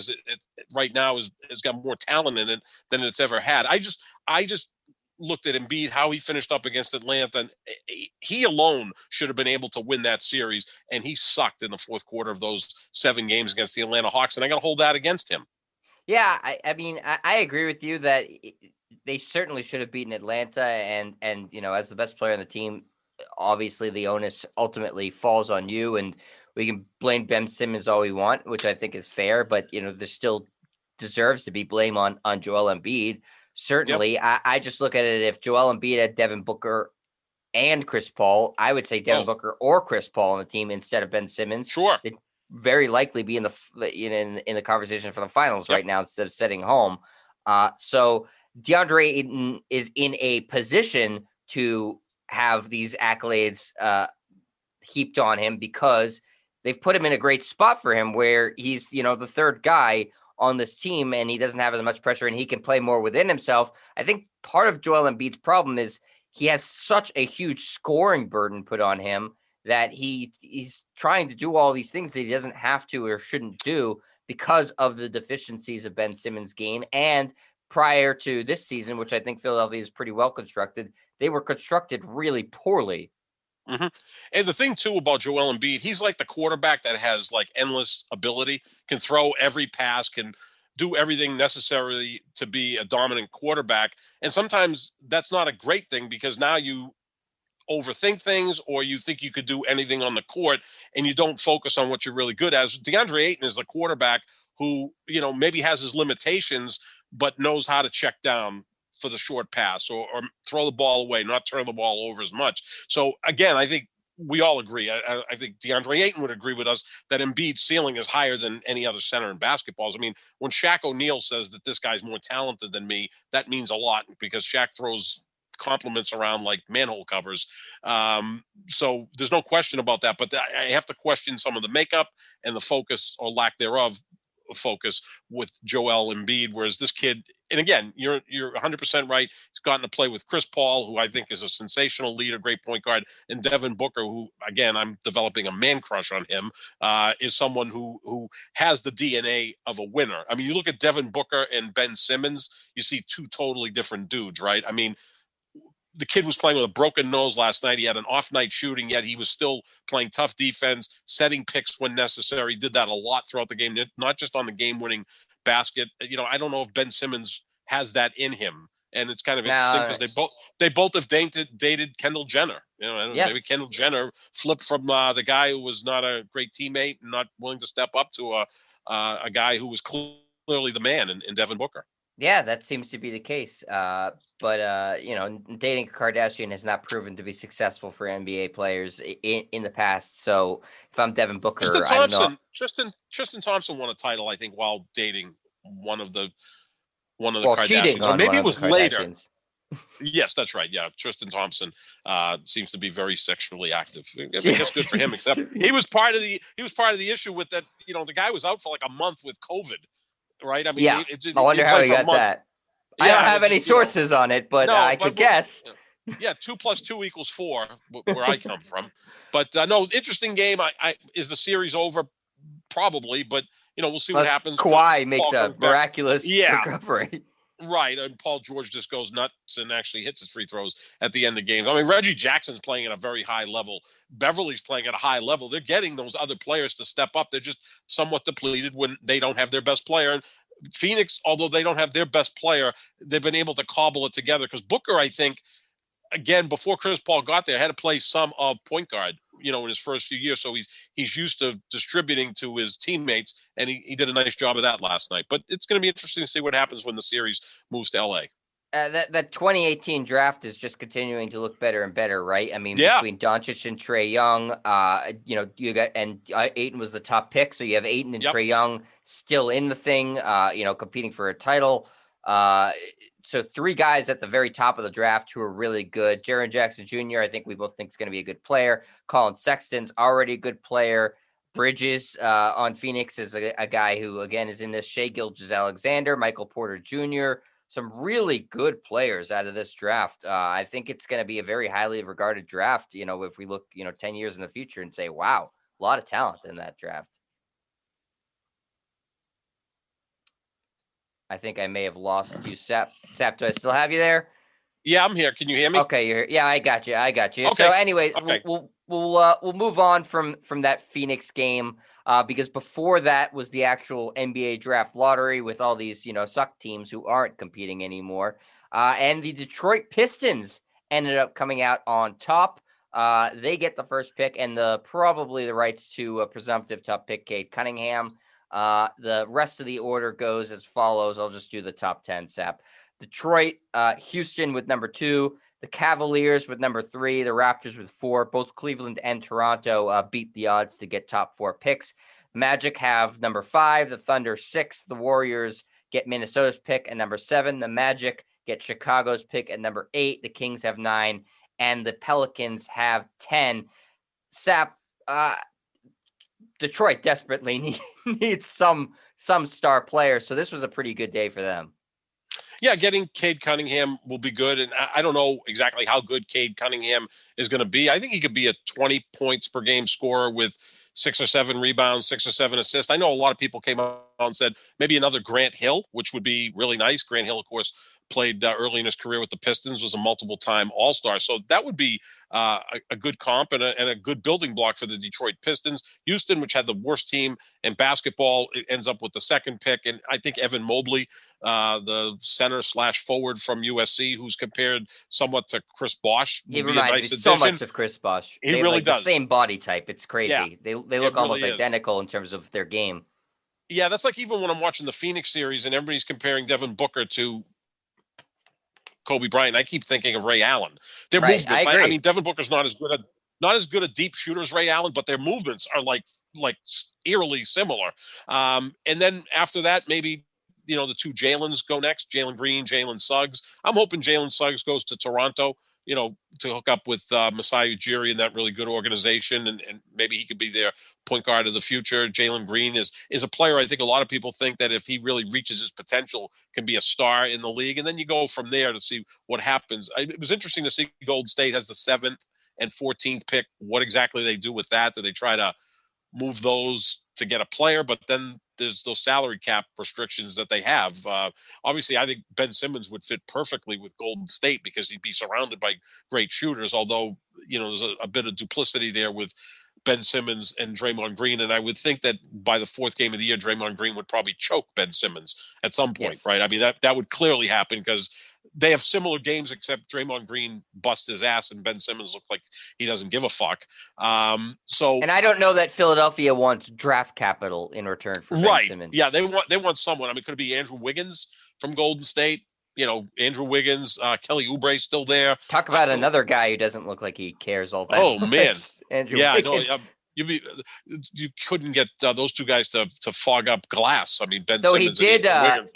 right now has got more talent in it than it's ever had. I just looked at Embiid, how he finished up against Atlanta, and he alone should have been able to win that series, and he sucked in the fourth quarter of those 7 games against the Atlanta Hawks, and I got to hold that against him. Yeah, I mean, I agree with you that they certainly should have beaten Atlanta, and as the best player on the team, obviously the onus ultimately falls on you, and we can blame Ben Simmons all we want, which I think is fair, but there still deserves to be blame on Joel Embiid. Yep. Certainly, I just look at it, if Joel Embiid had Devin Booker and Chris Paul, I would say Devin Booker or Chris Paul on the team instead of Ben Simmons. Sure. They'd very likely be in the conversation for the finals right now instead of sitting home. So DeAndre Ayton is in a position to have these accolades heaped on him because they've put him in a great spot for him where he's, the third guy on this team and he doesn't have as much pressure and he can play more within himself. I think part of Joel Embiid's problem is he has such a huge scoring burden put on him that he's trying to do all these things that he doesn't have to or shouldn't do because of the deficiencies of Ben Simmons' game. And prior to this season, which I think Philadelphia is pretty well constructed, they were constructed really poorly. Mm-hmm. And the thing too about Joel Embiid, he's like the quarterback that has like endless ability, can throw every pass, can do everything necessary to be a dominant quarterback. And sometimes that's not a great thing because now you overthink things or you think you could do anything on the court and you don't focus on what you're really good at. DeAndre Ayton is a quarterback who, maybe has his limitations, but knows how to check down for the short pass or throw the ball away, not turn the ball over as much. So again, I think we all agree. I think DeAndre Ayton would agree with us that Embiid's ceiling is higher than any other center in basketballs. I mean, when Shaq O'Neal says that this guy's more talented than me, that means a lot because Shaq throws compliments around like manhole covers. So there's no question about that. But I have to question some of the makeup and the focus or lack thereof focus with Joel Embiid, whereas this kid, and again, you're 100% right. He's gotten to play with Chris Paul, who I think is a sensational leader, great point guard, and Devin Booker, who again I'm developing a man crush on him, is someone who has the DNA of a winner. I mean, you look at Devin Booker and Ben Simmons, you see two totally different dudes, right? I mean, the kid was playing with a broken nose last night. He had an off night shooting, yet he was still playing tough defense, setting picks when necessary. He did that a lot throughout the game, not just on the game-winning basket. I don't know if Ben Simmons has that in him, and it's kind of interesting because they both have dated Kendall Jenner. Maybe Kendall Jenner flipped from the guy who was not a great teammate and not willing to step up to a guy who was clearly the man in Devin Booker. Yeah, that seems to be the case. But dating a Kardashian has not proven to be successful for NBA players in the past. So if I'm Devin Booker, Tristan Thompson won a title, I think, while dating one of the Kardashians, or maybe it was later. Yes, that's right. Yeah, Tristan Thompson seems to be very sexually active. I mean, that's good for him. Except he was part of the issue with that. The guy was out for like a month with COVID. Right. I mean, yeah. I wonder how he got that. Yeah, I don't have any sources on it, but I could guess. Yeah, 2 + 2 = 4, where I come from. But no, interesting game. Is the series over? Probably, but we'll see what happens. Kawhi makes a miraculous recovery. Right, and Paul George just goes nuts and actually hits his free throws at the end of games. I mean, Reggie Jackson's playing at a very high level. Beverly's playing at a high level. They're getting those other players to step up. They're just somewhat depleted when they don't have their best player. And Phoenix, although they don't have their best player, they've been able to cobble it together because Booker, I think, again, before Chris Paul got there, had to play some of point guard, in his first few years. So he's used to distributing to his teammates, and he did a nice job of that last night. But it's going to be interesting to see what happens when the series moves to LA. That 2018 draft is just continuing to look better and better, right? I mean, between Doncic and Trae Young, you got, and Ayton was the top pick, so you have Ayton and Trae Young still in the thing, competing for a title. So 3 guys at the very top of the draft who are really good. Jaren Jackson Jr., I think we both think is going to be a good player. Colin Sexton's already a good player. Bridges on Phoenix is a guy who, again, is in this. Shai Gilgeous-Alexander, Michael Porter Jr., some really good players out of this draft. I think it's going to be a very highly regarded draft, if we look, 10 years in the future and say, wow, A lot of talent in that draft. I think I may have lost you, Sap. Sap, do I still have you there? Yeah, I'm here. Can you hear me? Okay, you're here. Yeah, I got you. I got you. So, Okay. anyway, Okay. we'll move on from that Phoenix game because before that was the actual NBA draft lottery with all these suck teams who aren't competing anymore, and the Detroit Pistons ended up coming out on top. They get the first pick and probably the rights to a presumptive top pick, Cade Cunningham. The rest of the order goes as follows. I'll just do the top 10, Sap. Detroit, Houston with number 2, the Cavaliers with number 3, the Raptors with 4. Both Cleveland and Toronto beat the odds to get top 4 picks. The Magic have number 5, the Thunder 6, the Warriors get Minnesota's pick at number 7, the Magic get Chicago's pick at number 8, the Kings have 9, and the Pelicans have 10. Sap, Detroit desperately needs some star players, so this was a pretty good day for them. Yeah, getting Cade Cunningham will be good. And I don't know exactly how good Cade Cunningham is going to be. I think he could be a 20 points per game scorer with 6 or 7 rebounds, 6 or 7 assists. I know a lot of people came out and said maybe another Grant Hill, which would be really nice. Grant Hill, of course, played early in his career with the Pistons, was a multiple-time All-Star. So that would be a good comp and a good building block for the Detroit Pistons. Houston, which had the worst team in basketball, it ends up with the second pick. And I think Evan Mobley, the center/forward from USC, who's compared somewhat to Chris Bosh, He would be a reminds nice me addition. so much of Chris Bosh. He They really like the does. same body type. It's crazy. Yeah, they look almost really identical in terms of their game. Yeah, that's like even when I'm watching the Phoenix series and everybody's comparing Devin Booker to Kobe Bryant, I keep thinking of Ray Allen. Their Right, movements. I agree. I mean, Devin Booker's not as good a deep shooter as Ray Allen, but their movements are like eerily similar. And then after that, maybe the two Jalen's go next: Jalen Green, Jalen Suggs. I'm hoping Jalen Suggs goes to Toronto. To hook up with Masai Ujiri and that really good organization, and maybe he could be their point guard of the future. Jalen Green is a player I think a lot of people think that if he really reaches his potential, can be a star in the league. And then you go from there to see what happens. It was interesting to see Golden State has the 7th and 14th pick. What exactly they do with that? Do they try to move those to get a player? But then there's those salary cap restrictions that they have. Obviously, I think Ben Simmons would fit perfectly with Golden State because he'd be surrounded by great shooters, although, there's a bit of duplicity there with Ben Simmons and Draymond Green. And I would think that by the 4th game of the year, Draymond Green would probably choke Ben Simmons at some point, Yes. right? I mean, that would clearly happen because they have similar games, except Draymond Green busts his ass and Ben Simmons looks like he doesn't give a fuck. And I don't know that Philadelphia wants draft capital in return for Ben Simmons. Yeah, they want someone. I mean, could it be Andrew Wiggins from Golden State? Andrew Wiggins, Kelly Oubre still there. Talk about another guy who doesn't look like he cares all that. Oh man, Andrew Wiggins. Wiggins. You couldn't get those two guys to fog up glass. I mean, Ben Though Simmons.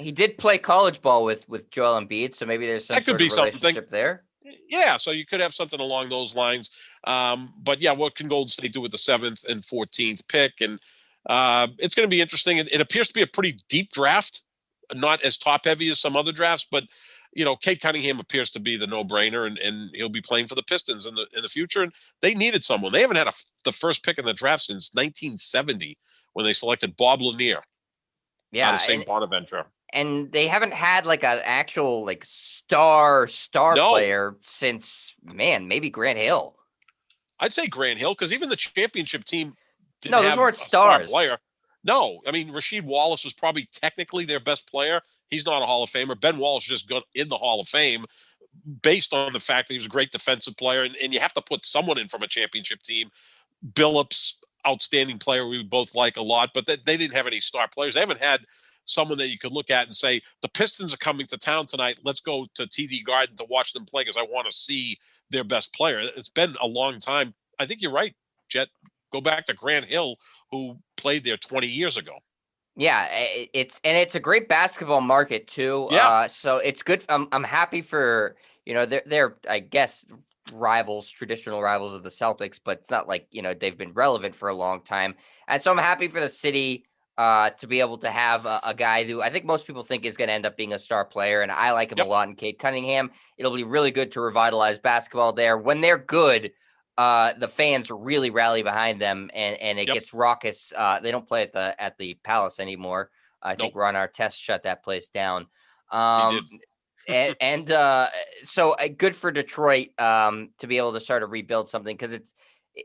he did play college ball with Joel Embiid, so maybe there's some that could be relationship there. Yeah, so you could have something along those lines. But yeah, what can Golden State do with the 7th and 14th pick? And it's going to be interesting. It appears to be a pretty deep draft, not as top heavy as some other drafts, but Cade Cunningham appears to be the no-brainer, and he'll be playing for the Pistons in the future. And they needed someone. They haven't had the first pick in the draft since 1970 when they selected Bob Lanier out of St. Bonaventure. And they haven't had like an actual star player since maybe Grant Hill. I'd say Grant Hill because even the championship team didn't those have weren't a stars. Star player. No, I mean Rasheed Wallace was probably technically their best player. He's not a Hall of Famer. Ben Wallace just got in the Hall of Fame based on the fact that he was a great defensive player, and you have to put someone in from a championship team. Billups, outstanding player we both like a lot, but they didn't have any star players. They haven't had someone that you could look at and say, the Pistons are coming to town tonight. Let's go to TD Garden to watch them play because I want to see their best player. It's been a long time. I think you're right, Jet. Go back to Grant Hill, who played there 20 years ago. Yeah, it's a great basketball market too. Yeah. So it's good. I'm happy for they're I guess traditional rivals of the Celtics, but it's not like they've been relevant for a long time. And so I'm happy for the city to be able to have a guy who I think most people think is going to end up being a star player, and I like him a lot in Cade Cunningham. It'll be really good to revitalize basketball there when they're good. the fans really rally behind them, and it Yep. gets raucous. They don't play at the Palace anymore. I Nope. think Ron Artest shut that place down. He did. And so good for Detroit to be able to start to rebuild something, because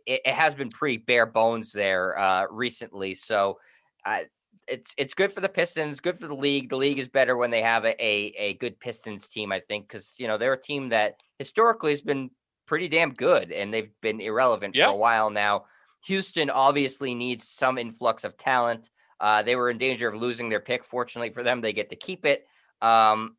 it has been pretty bare bones there recently. So uh, it's good for the Pistons, good for the league. The league is better when they have a good Pistons team, I think, because they're a team that historically has been pretty damn good, and they've been irrelevant for Yeah. a while now. Houston obviously needs some influx of talent. They were in danger of losing their pick. Fortunately for them, they get to keep it. I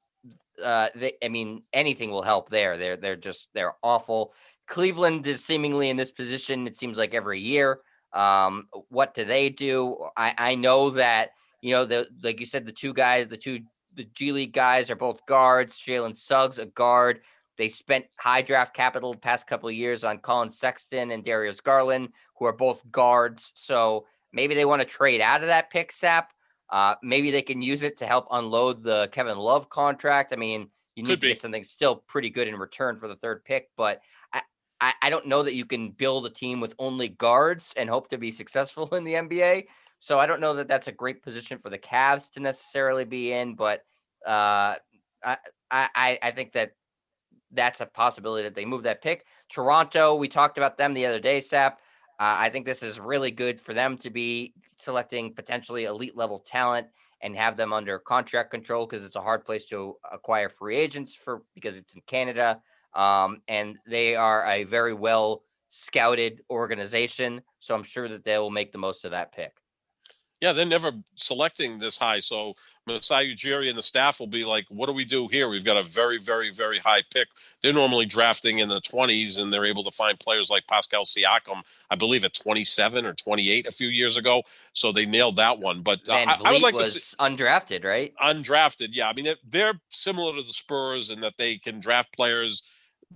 mean, anything will help there. They're awful. Cleveland is seemingly in this position, it seems like, every year. What do they do? I know that, like you said, the G League guys are both guards. Jalen Suggs, a guard. They spent high draft capital the past couple of years on Colin Sexton and Darius Garland, who are both guards. So maybe they want to trade out of that pick, Sap. Maybe they can use it to help unload the Kevin Love contract. I mean, you Could need to be. get something still pretty good in return for the third pick, but I don't know that you can build a team with only guards and hope to be successful in the NBA. So I don't know that that's a great position for the Cavs to necessarily be in, but I think that that's a possibility that they move that pick. Toronto, we talked about them the other day, Sap. I think this is really good for them to be selecting potentially elite level talent and have them under contract control, because it's a hard place to acquire free agents because it's in Canada. And they are a very well scouted organization. So I'm sure that they will make the most of that pick. Yeah, they're never selecting this high. So Masai Ujiri and the staff will be like, what do we do here? We've got a very, very, very high pick. They're normally drafting in the 20s, and they're able to find players like Pascal Siakam, I believe at 27 or 28 a few years ago. So they nailed that one. But Van I would Vliet like to see was undrafted, right? undrafted. Yeah, I mean, they're similar to the Spurs in that they can draft players,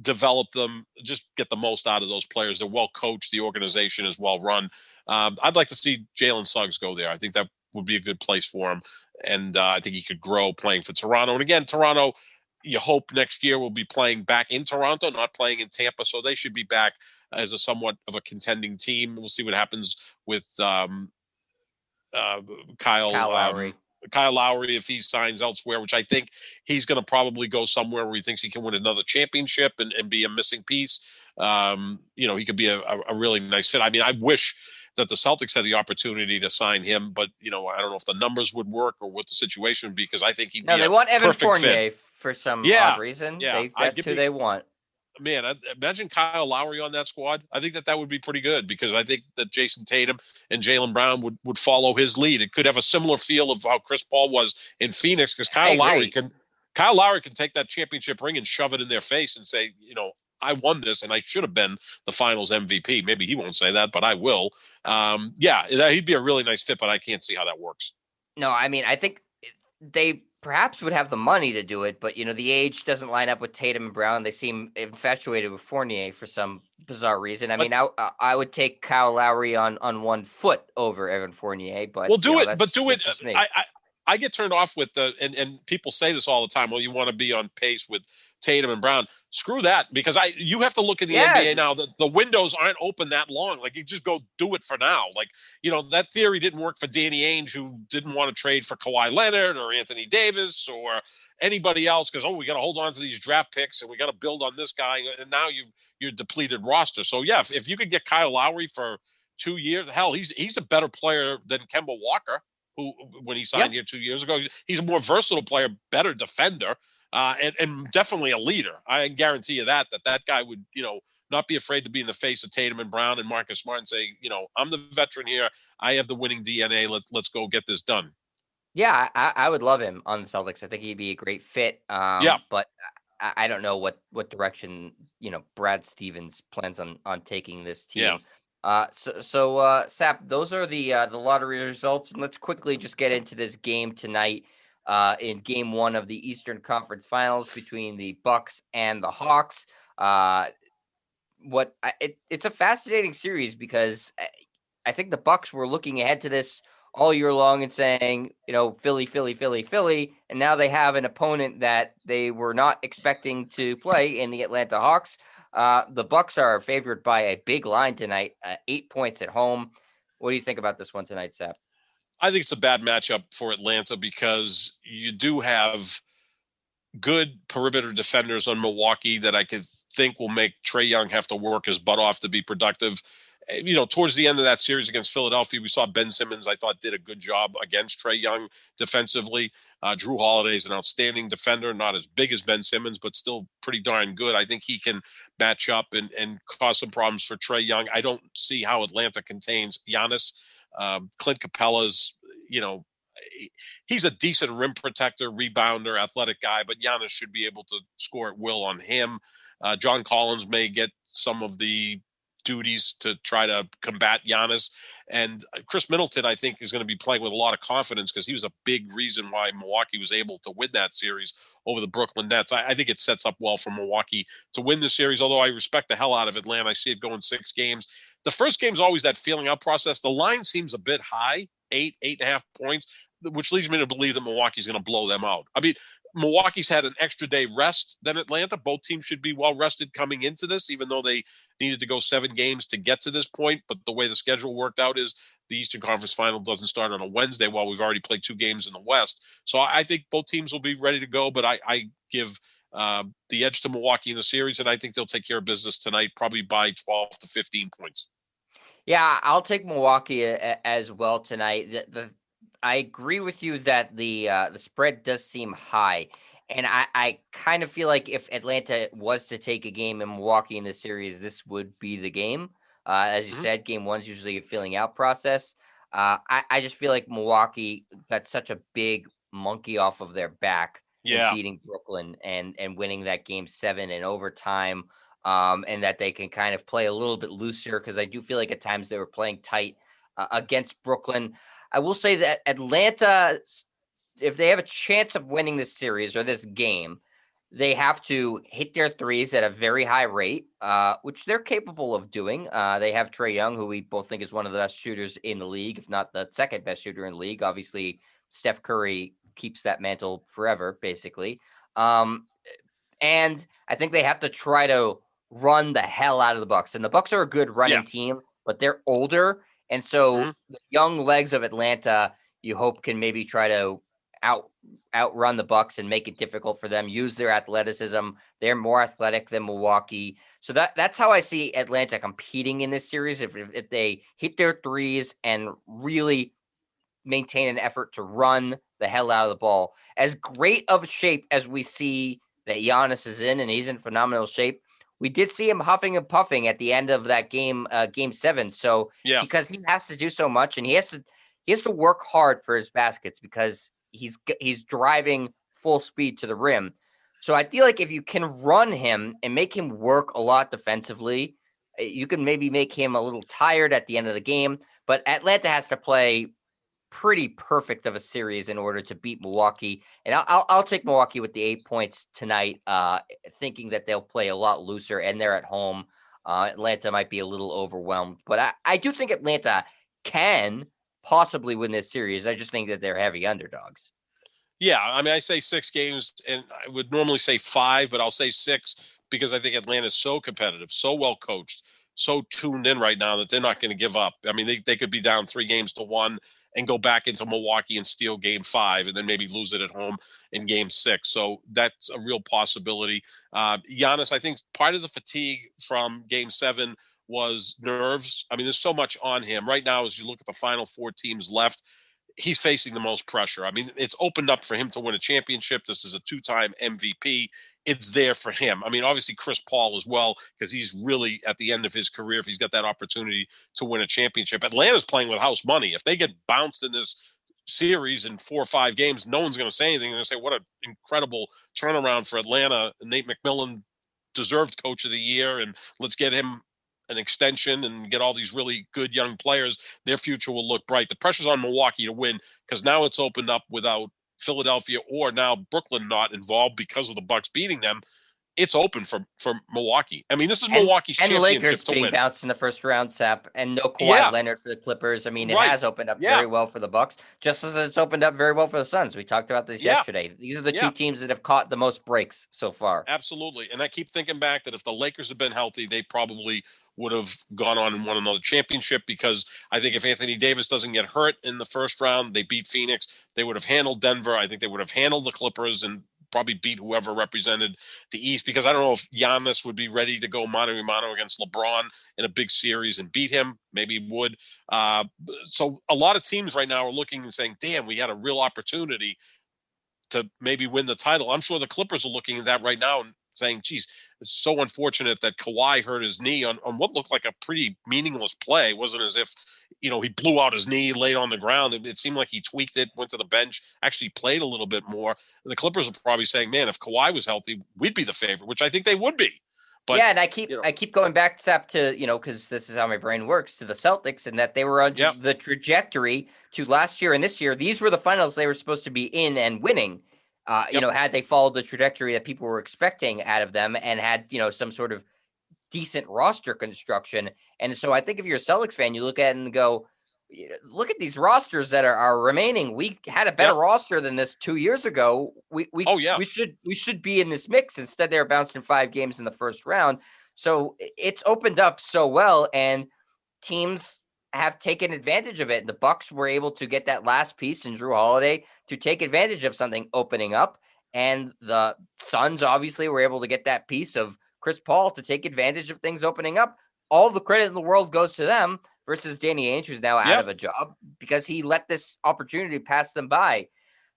develop them, just get the most out of those players. They're well coached. The organization is well run. I'd like to see Jalen Suggs go there. I think that would be a good place for him. And I think he could grow playing for Toronto. And again, Toronto, you hope next year will be playing back in Toronto, not playing in Tampa. So they should be back as a somewhat of a contending team. We'll see what happens with uh, Kyle Kyle Lowry. Kyle Lowry if he signs elsewhere, which I think he's going to probably go somewhere where he thinks he can win another championship and be a missing piece. He could be a really nice fit. I mean, I wish that the Celtics had the opportunity to sign him, but I don't know if the numbers would work or what the situation would be, because I think he'd No, be they a want Evan perfect fit. Fournier for some odd Yeah, reason. yeah. I That's give who me they want. man, imagine Kyle Lowry on that squad. I think that would be pretty good, because I think that Jason Tatum and Jaylen Brown would follow his lead. It could have a similar feel of how Chris Paul was in Phoenix, because I agree. Kyle Lowry can take that championship ring and shove it in their face and say, I won this and I should have been the Finals MVP. Maybe he won't say that, but I will. Yeah, he'd be a really nice fit, but I can't see how that works. No, I mean, I think they perhaps would have the money to do it, but the age doesn't line up with Tatum and Brown. They seem infatuated with Fournier for some bizarre reason. I But mean, I would take Kyle Lowry on 1 foot over Evan Fournier, but we'll do it, but do it. that's just me. I get turned off with and people say this all the time. Well, you want to be on pace with Tatum and Brown. Screw that, because you have to look at the NBA now. The windows aren't open that long. Like, you just go do it for now. Like, that theory didn't work for Danny Ainge, who didn't want to trade for Kawhi Leonard or Anthony Davis or anybody else, because we got to hold on to these draft picks and we got to build on this guy. And now you're depleted roster. So yeah, if you could get Kyle Lowry for 2 years, hell, he's a better player than Kemba Walker, who, when he signed here 2 years ago. He's a more versatile player, better defender, and definitely a leader. I can guarantee you that guy would, not be afraid to be in the face of Tatum and Brown and Marcus Smart and say, I'm the veteran here. I have the winning DNA. Let's go get this done. Yeah, I would love him on the Celtics. I think he'd be a great fit. But I don't know what direction Brad Stevens plans on taking this team. Yeah. So Sap, those are the lottery results, and let's quickly just get into this game tonight. In Game 1 of the Eastern Conference Finals between the Bucks and the Hawks. It's a fascinating series, because I think the Bucks were looking ahead to this all year long and saying, Philly, Philly, Philly, Philly, and now they have an opponent that they were not expecting to play in the Atlanta Hawks. The Bucks are favored by a big line tonight, 8 points at home. What do you think about this one tonight, Sap? I think it's a bad matchup for Atlanta because you do have good perimeter defenders on Milwaukee that I could think will make Trae Young have to work his butt off to be productive. Towards the end of that series against Philadelphia, we saw Ben Simmons, I thought, did a good job against Trae Young defensively. Drew Holiday is an outstanding defender, not as big as Ben Simmons, but still pretty darn good. I think he can match up and cause some problems for Trae Young. I don't see how Atlanta contains Giannis. Clint Capella's, he's a decent rim protector, rebounder, athletic guy, but Giannis should be able to score at will on him. John Collins may get some of the duties to try to combat Giannis. And Chris Middleton, I think, is going to be playing with a lot of confidence because he was a big reason why Milwaukee was able to win that series over the Brooklyn Nets. I think it sets up well for Milwaukee to win the series, although I respect the hell out of Atlanta. I see it going 6 games. The first game's always that feeling out process. The line seems a bit high, 8.5 points, which leads me to believe that Milwaukee's going to blow them out. I mean, Milwaukee's had an extra day rest than Atlanta. Both teams should be well rested coming into this, even though they needed to go 7 games to get to this point. But the way the schedule worked out is the Eastern Conference Final doesn't start on a Wednesday while we've already played 2 games in the West. So I think both teams will be ready to go, but I give the edge to Milwaukee in the series, and I think they'll take care of business tonight, probably by 12 to 15 points. Yeah, I'll take Milwaukee as well tonight. I agree with you that the spread does seem high. And I kind of feel like if Atlanta was to take a game in Milwaukee in this series, this would be the game. As you said, game one's usually a filling out process. I just feel like Milwaukee got such a big monkey off of their back in beating Brooklyn and winning that game 7 in overtime. And that they can kind of play a little bit looser because I do feel like at times they were playing tight against Brooklyn. I will say that Atlanta, if they have a chance of winning this series or this game, they have to hit their threes at a very high rate, which they're capable of doing. They have Trae Young, who we both think is one of the best shooters in the league, if not the second best shooter in the league. Obviously, Steph Curry keeps that mantle forever, basically. And I think they have to try to run the hell out of the Bucks. And the Bucks are a good running team, but they're older. And so the young legs of Atlanta, you hope can maybe try to outrun the Bucks and make it difficult for them, use their athleticism. They're more athletic than Milwaukee. So that's how I see Atlanta competing in this series. If they hit their threes and really maintain an effort to run the hell out of the ball. As great of shape as we see that Giannis is in, and he's in phenomenal shape, we did see him huffing and puffing at the end of that game, game 7. So because he has to do so much and he has to work hard for his baskets because he's driving full speed to the rim. So I feel like if you can run him and make him work a lot defensively, you can maybe make him a little tired at the end of the game. But Atlanta has to play pretty perfect of a series in order to beat Milwaukee. And I'll take Milwaukee with the 8 points tonight, thinking that they'll play a lot looser and they're at home. Atlanta might be a little overwhelmed, but I do think Atlanta can possibly win this series. I just think that they're heavy underdogs. Yeah, I mean, I say 6 games, and I would normally say 5, but I'll say 6 because I think Atlanta is so competitive, so well coached, so tuned in right now that they're not going to give up. I mean, they could be down 3 games to 1 and go back into Milwaukee and steal game 5 and then maybe lose it at home in game 6. So that's a real possibility. Giannis, I think part of the fatigue from game 7 was nerves. I mean, there's so much on him right now. As you look at the final 4 teams left, he's facing the most pressure. I mean, it's opened up for him to win a championship. This is a 2-time MVP. It's there for him. I mean, obviously Chris Paul as well, because he's really at the end of his career if he's got that opportunity to win a championship. Atlanta's playing with house money. If they get bounced in this series in 4 or 5 games, no one's going to say anything. They're going to say, what an incredible turnaround for Atlanta. Nate McMillan deserved coach of the year, and let's get him an extension and get all these really good young players. Their future will look bright. The pressure's on Milwaukee to win because now it's opened up without Philadelphia or now Brooklyn not involved because of the Bucks beating them. it's open for Milwaukee. I mean, this is and Milwaukee's and championship Lakers to being win. bounced in the first round, Sap, and no Kawhi Yeah, Leonard for the Clippers. I mean, it right. has opened up Yeah, very well for the Bucks, just as it's opened up very well for the Suns. We talked about this yeah, yesterday. These are the two yeah. teams that have caught the most breaks so far. Absolutely. And I keep thinking back that if the Lakers had been healthy, they probably would have gone on and won another championship, because I think if Anthony Davis doesn't get hurt in the first round, they beat Phoenix. They would have handled Denver. I think they would have handled the Clippers and probably beat whoever represented the East, because I don't know if Giannis would be ready to go mano a mano against LeBron in a big series and beat him. Maybe he would. So a lot of teams right now are looking and saying, damn, we had a real opportunity to maybe win the title. I'm sure the Clippers are looking at that right now and saying, geez, it's so unfortunate that Kawhi hurt his knee on what looked like a pretty meaningless play. It wasn't as if, he blew out his knee, laid on the ground. It seemed like he tweaked it, went to the bench, actually played a little bit more. And the Clippers are probably saying, man, if Kawhi was healthy, we'd be the favorite, which I think they would be. But yeah, and I keep going back, Sap, to because this is how my brain works, to the Celtics, and that they were on yeah, the trajectory to last year and this year. These were the finals they were supposed to be in and winning. yep, Had they followed the trajectory that people were expecting out of them and had some sort of decent roster construction. And so I think if you're a Celtics fan, you look at it and go, look at these rosters that are remaining. We had a better yep. roster than this 2 years ago. We we Oh, yeah. we should be in this mix. Instead, they were bounced in 5 games in the first round. So it's opened up so well, and teams have taken advantage of it. And the Bucks were able to get that last piece in Drew Holiday to take advantage of something opening up. And the Suns obviously were able to get that piece of Chris Paul to take advantage of things opening up. All the credit in the world goes to them versus Danny Ainge, who's now out Yep. of a job because he let this opportunity pass them by.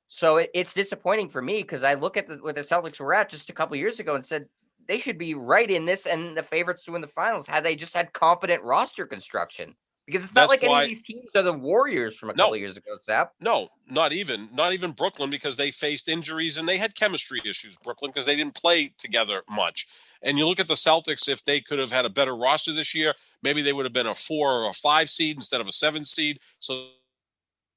So it's disappointing for me because I look at where the Celtics were at just a couple years ago and said they should be right in this and the favorites to win the finals had they just had competent roster construction. Because it's not That's like any of why. these teams are the Warriors from a couple No, years ago, Sap. No, not even Brooklyn, because they faced injuries and they had chemistry issues, Brooklyn, because they didn't play together much. And you look at the Celtics, if they could have had a better roster this year, maybe they would have been a 4 or a 5 seed instead of a 7 seed. So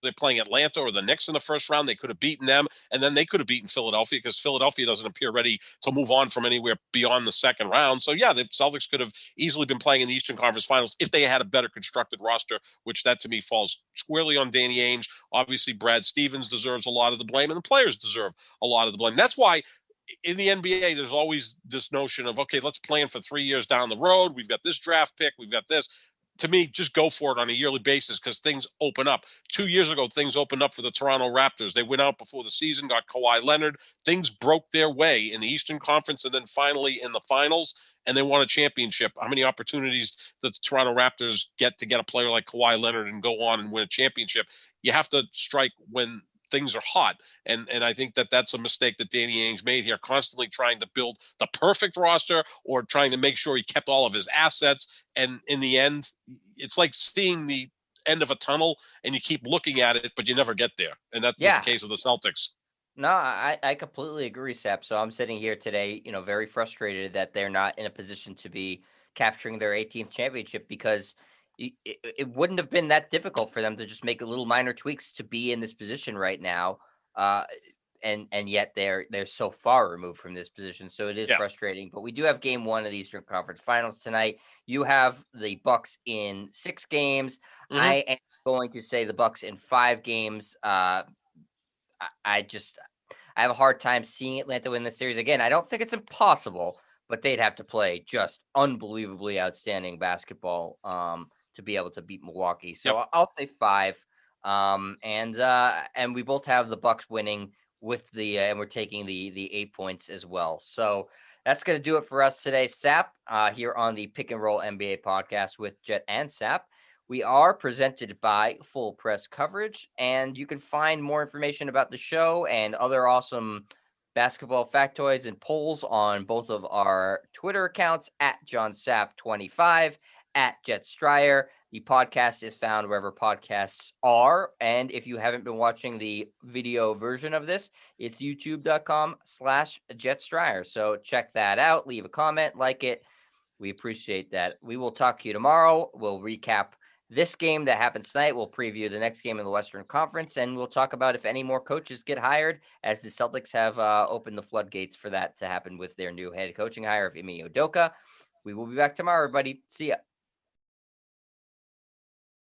they're playing Atlanta or the Knicks in the first round. They could have beaten them, and then they could have beaten Philadelphia, because Philadelphia doesn't appear ready to move on from anywhere beyond the second round. So, yeah, the Celtics could have easily been playing in the Eastern Conference Finals if they had a better constructed roster, which that to me falls squarely on Danny Ainge. Obviously, Brad Stevens deserves a lot of the blame, and the players deserve a lot of the blame. That's why in the NBA, there's always this notion of, okay, let's plan for 3 years down the road. We've got this draft pick. We've got this. To me, just go for it on a yearly basis, because things open up. 2 years ago, things opened up for the Toronto Raptors. They went out before the season, got Kawhi Leonard. Things broke their way in the Eastern Conference and then finally in the finals, and they won a championship. How many opportunities did the Toronto Raptors get to get a player like Kawhi Leonard and go on and win a championship? You have to strike when things are hot. And I think that that's a mistake that Danny Ainge made here, constantly trying to build the perfect roster or trying to make sure he kept all of his assets. And in the end, it's like seeing the end of a tunnel and you keep looking at it, but you never get there. And that was the Yeah. case with the Celtics. No, I completely agree, Sap. So I'm sitting here today, very frustrated that they're not in a position to be capturing their 18th championship because it wouldn't have been that difficult for them to just make a little minor tweaks to be in this position right now. Uh, and yet they're so far removed from this position. So it is frustrating. But we do have game one of the Eastern Conference Finals tonight. You have the Bucks in 6 games. Mm-hmm. I am going to say the Bucks in 5 games. I have a hard time seeing Atlanta win this series again. I don't think it's impossible, but they'd have to play just unbelievably outstanding basketball to be able to beat Milwaukee. So I'll say 5. And we both have the Bucks winning with and we're taking the 8 points as well. So that's going to do it for us today, Sap, here on the Pick and Roll NBA podcast with Jet and Sap. We are presented by Full Press Coverage, and you can find more information about the show and other awesome basketball factoids and polls on both of our Twitter accounts at JohnSapp25, at Jet Stryer. The podcast is found wherever podcasts are. And if you haven't been watching the video version of this, it's youtube.com/JetStryer. So check that out. Leave a comment, like it. We appreciate that. We will talk to you tomorrow. We'll recap this game that happens tonight. We'll preview the next game in the Western Conference, and we'll talk about if any more coaches get hired, as the Celtics have opened the floodgates for that to happen with their new head coaching hire of Ime Udoka. We will be back tomorrow, everybody. See ya.